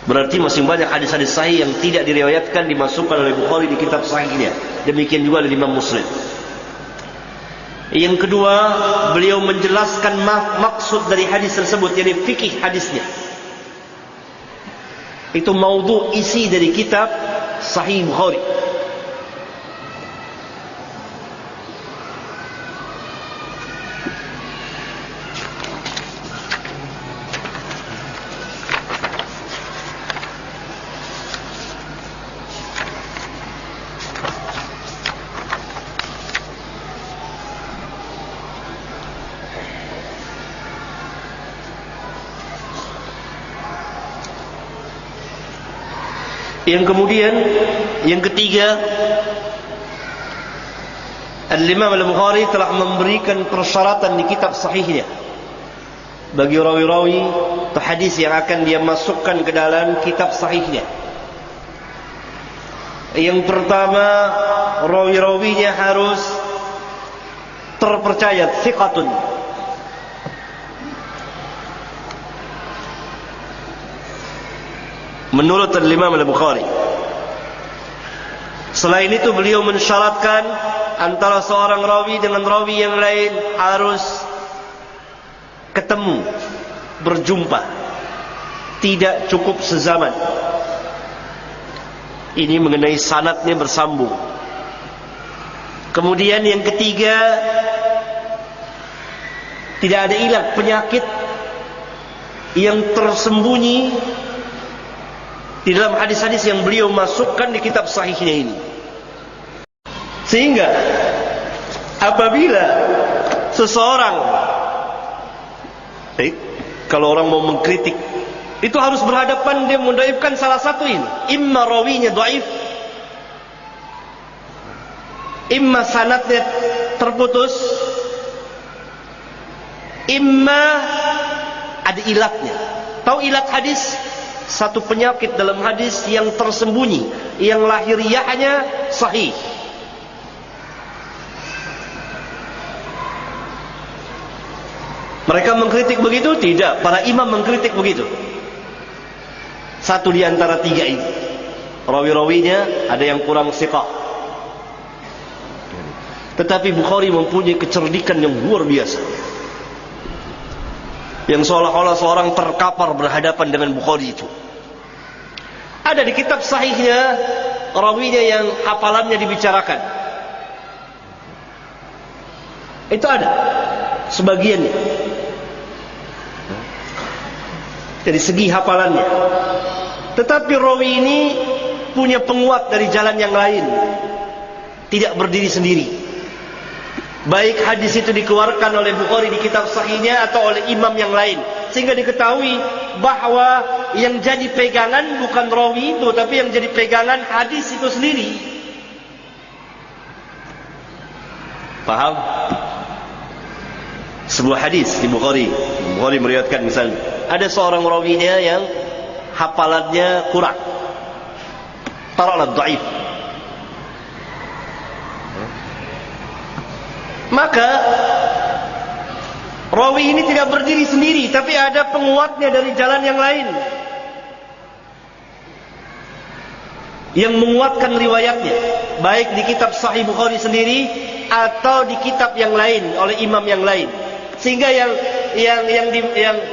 Berarti masih banyak hadis-hadis sahih yang tidak diriwayatkan dimasukkan oleh Bukhari di kitab sahihnya. Demikian juga oleh Imam Muslim. Yang kedua, beliau menjelaskan maksud dari hadis tersebut, yakni fikih hadisnya. Itu maudhu isi dari kitab Sahih Bukhari. Yang kemudian, yang ketiga, Al-Imam Al-Bukhari telah memberikan persyaratan di kitab sahihnya bagi rawi-rawi atau hadis yang akan dia masukkan ke dalam kitab sahihnya. Yang pertama, rawi-rawinya harus terpercaya, thiqatun. Menurut Al-Imam Al-Bukhari. Selain itu, beliau mensyaratkan antara seorang rawi dengan rawi yang lain harus ketemu, berjumpa, tidak cukup sezaman. Ini mengenai sanadnya bersambung. Kemudian yang ketiga, tidak ada ilat, penyakit yang tersembunyi di dalam hadis-hadis yang beliau masukkan di kitab sahihnya ini. Sehingga apabila seseorang, kalau orang mau mengkritik, itu harus berhadapan, dia mendaifkan salah satu ini. Imma rawinya dhaif, imma sanadnya terputus, imma ada ilatnya. Tahu ilat hadis? Satu penyakit dalam hadis yang tersembunyi, yang lahiriahnya sahih. Mereka mengkritik begitu? Tidak. Para imam mengkritik begitu. Satu di antara tiga ini, rawi-rawinya ada yang kurang thiqah. Tetapi Bukhari mempunyai kecerdikan yang luar biasa, yang seolah-olah seorang terkapar berhadapan dengan Bukhari itu. Ada di kitab sahihnya rawinya yang hafalannya dibicarakan. Itu ada sebagiannya dari segi hafalannya. Tetapi rawi ini punya penguat dari jalan yang lain, tidak berdiri sendiri. Baik hadis itu dikeluarkan oleh Bukhari di kitab sahihnya atau oleh imam yang lain, sehingga diketahui bahwa yang jadi pegangan bukan rawi itu, tapi yang jadi pegangan hadis itu sendiri. Paham? Sebuah hadis di Bukhari meriwayatkan misalnya, ada seorang rawinya yang hafalannya kurang, taruhlah dhaif. Maka rawi ini tidak berdiri sendiri, tapi ada penguatnya dari jalan yang lain yang menguatkan riwayatnya, baik di kitab Sahih Bukhari sendiri atau di kitab yang lain oleh imam yang lain. Sehingga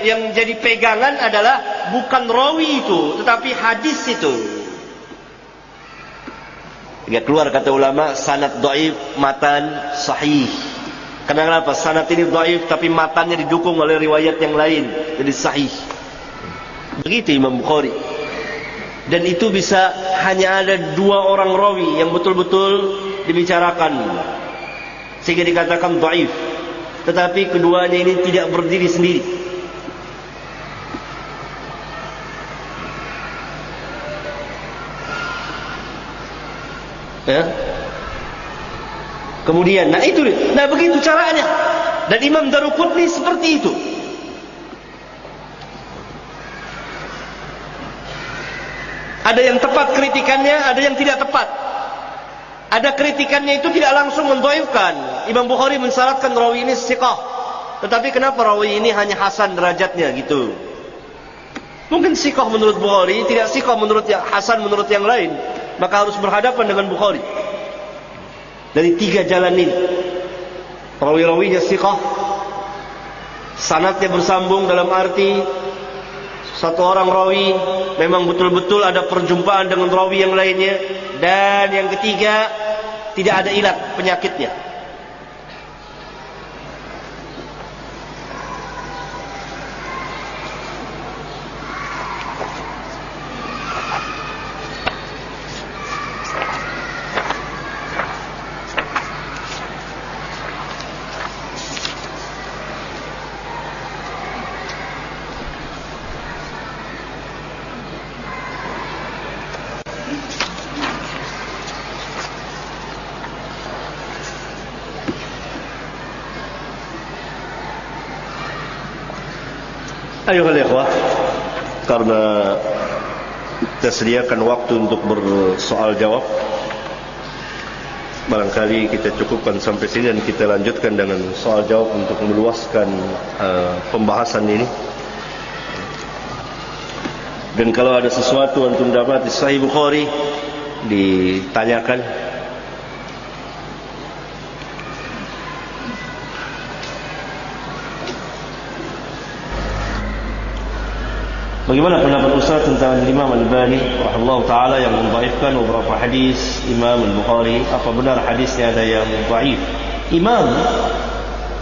yang jadi pegangan adalah bukan rawi itu, tetapi hadis itu. Hingga keluar kata ulama, sanad dhaif, matan sahih. Kenapa? Sanad ini dhaif tapi matannya didukung oleh riwayat yang lain, jadi sahih. Begitu Imam Bukhari. Dan itu bisa hanya ada dua orang rawi yang betul-betul dibicarakan, sehingga dikatakan dhaif. Tetapi keduanya ini tidak berdiri sendiri. Ya. Kemudian, begitu caranya. Dan Imam Daruqutni seperti itu. Ada yang tepat kritikannya, ada yang tidak tepat. Ada kritikannya itu tidak langsung mendhaifkan. Imam Bukhari mensyaratkan rawi ini thiqah. Tetapi kenapa rawi ini hanya hasan derajatnya gitu? Mungkin thiqah menurut Bukhari, tidak thiqah menurut yang hasan menurut yang lain. Maka harus berhadapan dengan Bukhari. Dari tiga jalan ini, rawi-rawinya thiqah, sanadnya bersambung dalam arti satu orang rawi memang betul-betul ada perjumpaan dengan rawi yang lainnya, dan yang ketiga tidak ada ilat penyakitnya. Ayuhal ikhwah, karena kita sediakan waktu untuk bersoal jawab, barangkali kita cukupkan sampai sini dan kita lanjutkan dengan soal jawab untuk meluaskan pembahasan ini. Dan kalau ada sesuatu antum dapat di Sahih Bukhari, ditanyakan. Bagaimana pendapat Ustaz tentang Imam Al-Albani rahimahullah ta'ala yang mendhaifkan beberapa hadis Imam Al-Bukhari? Apa benar hadisnya ada yang dhaif? Imam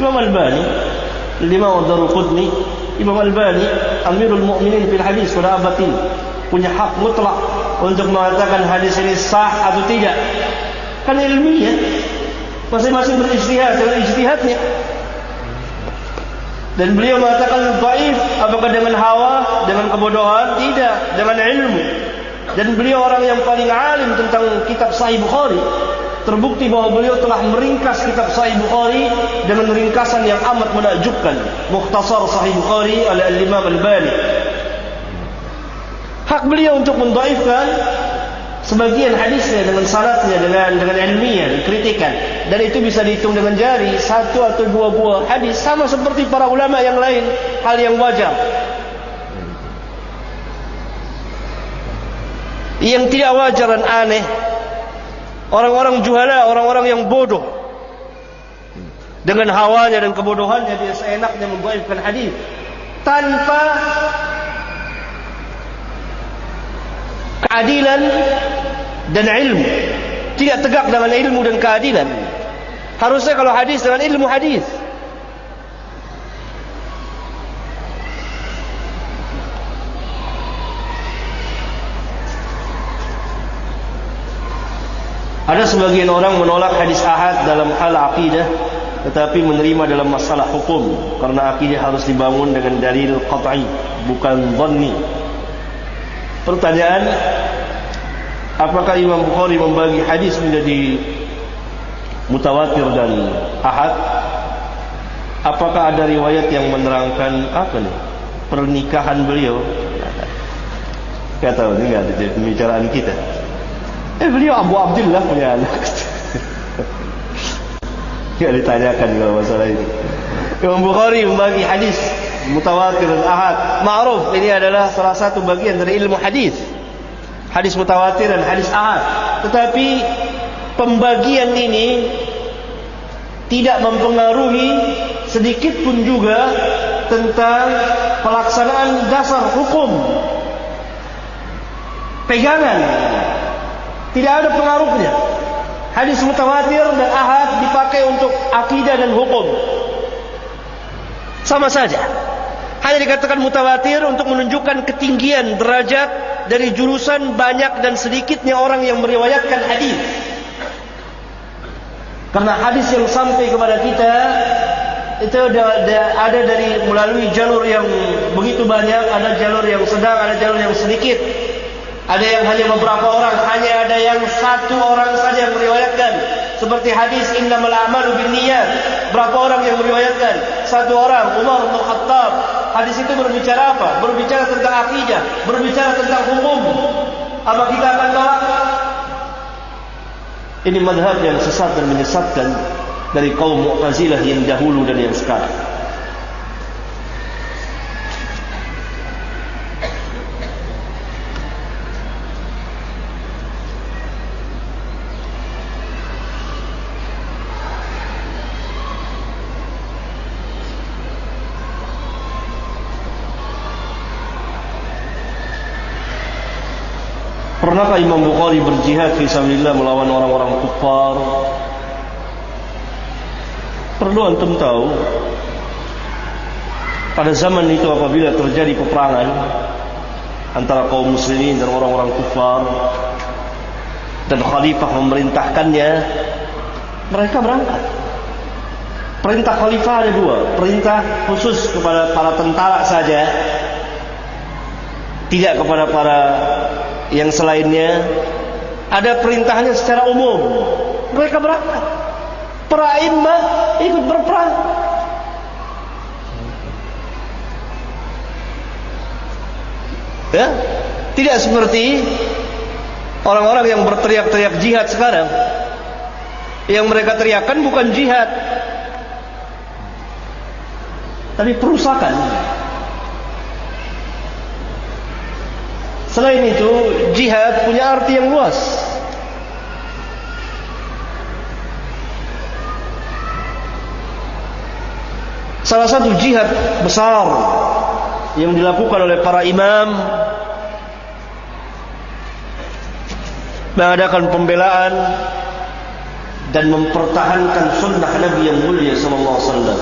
Al-Albani, Imam Daruqutni, Imam Al-Albani Amirul Mukminin fil hadis, wala batin, punya hak mutlak untuk mengatakan hadis ini sah atau tidak. Kan ilmiah, masing-masing berijtihad dengan ijtihadnya. Dan beliau mengatakan dhaif, apakah dengan hawa, dengan kebodohan? Tidak, dengan ilmu. Dan beliau orang yang paling alim tentang kitab Sahih Bukhari. terbukti bahwa beliau telah meringkas kitab Sahih Bukhari dengan ringkasan yang amat menakjubkan. Mukhtasar Sahih Bukhari oleh Al-Imam Al-Bani. Hak beliau untuk mendhaifkan sebagian hadisnya dengan sanadnya, dengan ilmiah dan kritikan, dan itu bisa dihitung dengan jari, satu atau dua buah hadis, sama seperti para ulama yang lain, hal yang wajar. Yang tidak wajar dan aneh, orang-orang juhala, orang-orang yang bodoh, dengan hawanya dan kebodohannya dia seenaknya mendhaifkan hadis tanpa keadilan dan ilmu, tidak tegak dengan ilmu dan keadilan. Harusnya kalau hadis dengan ilmu hadis. Ada sebagian orang menolak hadis ahad dalam hal akidah, tetapi menerima dalam masalah hukum, karena akidah harus dibangun dengan dalil qat'i, bukan dhanni. Pertanyaan, apakah Imam Bukhari membagi hadis menjadi mutawatir dan ahad? Apakah ada riwayat yang menerangkan pernikahan beliau? Tidak tahu, ini tidak ada pembicaraan kita. Beliau Abu Abdullah punya anak. Tidak ditanyakan kalau masalah ini. Imam Bukhari membagi hadis mutawatir dan ahad. Ma'ruf, ini adalah salah satu bagian dari ilmu hadis. Hadis mutawatir dan hadis ahad. Tetapi pembagian ini tidak mempengaruhi sedikit pun juga tentang pelaksanaan dasar hukum. Pegangan tidak ada pengaruhnya. Hadis mutawatir dan ahad dipakai untuk akidah dan hukum, sama saja. Hanya dikatakan mutawatir untuk menunjukkan ketinggian derajat dari jurusan banyak dan sedikitnya orang yang meriwayatkan hadis. Karena hadis yang sampai kepada kita itu ada dari melalui jalur yang begitu banyak, ada jalur yang sedang, ada jalur yang sedikit. Ada yang hanya beberapa orang, hanya ada yang satu orang saja yang meriwayatkan. Seperti hadis innamal a'malu binniyat. Berapa orang yang meriwayatkan? Satu orang, Umar bin Khattab. Hadis itu berbicara apa? Berbicara tentang akidah, berbicara tentang hukum. Apa kita akan tolak? Ini madhab yang sesat dan menyesatkan dari kaum Mu'tazilah yang dahulu dan yang sekarang. Pernahkah Imam Bukhari berjihad fisabilillah melawan orang-orang kufar? Perlu antum tahu, pada zaman itu apabila terjadi peperangan antara kaum muslimin dan orang-orang kufar dan khalifah memerintahkannya, mereka berangkat. Perintah khalifah ada dua, perintah khusus kepada para tentara saja, tidak kepada para yang selainnya. Ada perintahnya secara umum. Mereka berangkat. Para imam ikut berperang. Ya, tidak seperti orang-orang yang berteriak-teriak jihad sekarang. Yang mereka teriakkan bukan jihad, tapi perusakan. Selain itu, jihad punya arti yang luas. Salah satu jihad besar yang dilakukan oleh para imam mengadakan pembelaan dan mempertahankan sunnah Nabi yang mulia sallallahu alaihi wasallam.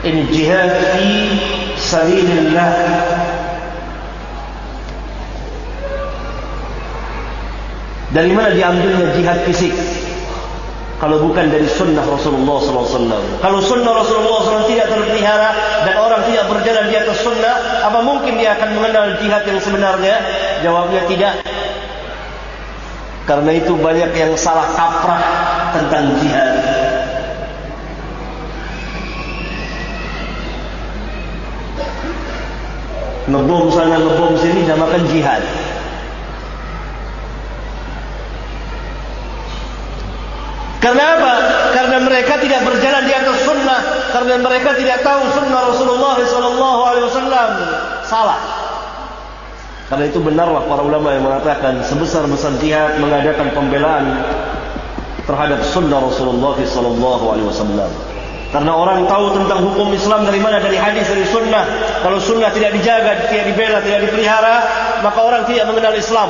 Ini jihad fi sabilillah. Dari mana diambilnya jihad fisik kalau bukan dari sunnah Rasulullah SAW? Kalau sunnah Rasulullah SAW tidak terpelihara dan orang tidak berjalan di atas sunnah, apa mungkin dia akan mengenal jihad yang sebenarnya? Jawabnya tidak. Karena itu banyak yang salah kaprah tentang jihad. Ngebom sana ngebom sini namakan jihad. Karena apa? Karena mereka tidak berjalan di atas sunnah. Karena mereka tidak tahu sunnah Rasulullah SAW. Salah. Karena itu benarlah para ulama yang mengatakan sebesar-besar jihad mengadakan pembelaan terhadap sunnah Rasulullah SAW. Karena orang tahu tentang hukum Islam dari mana? Dari hadis, dari sunnah. Kalau sunnah tidak dijaga, tidak dibela, tidak dipelihara, maka orang tidak mengenal Islam.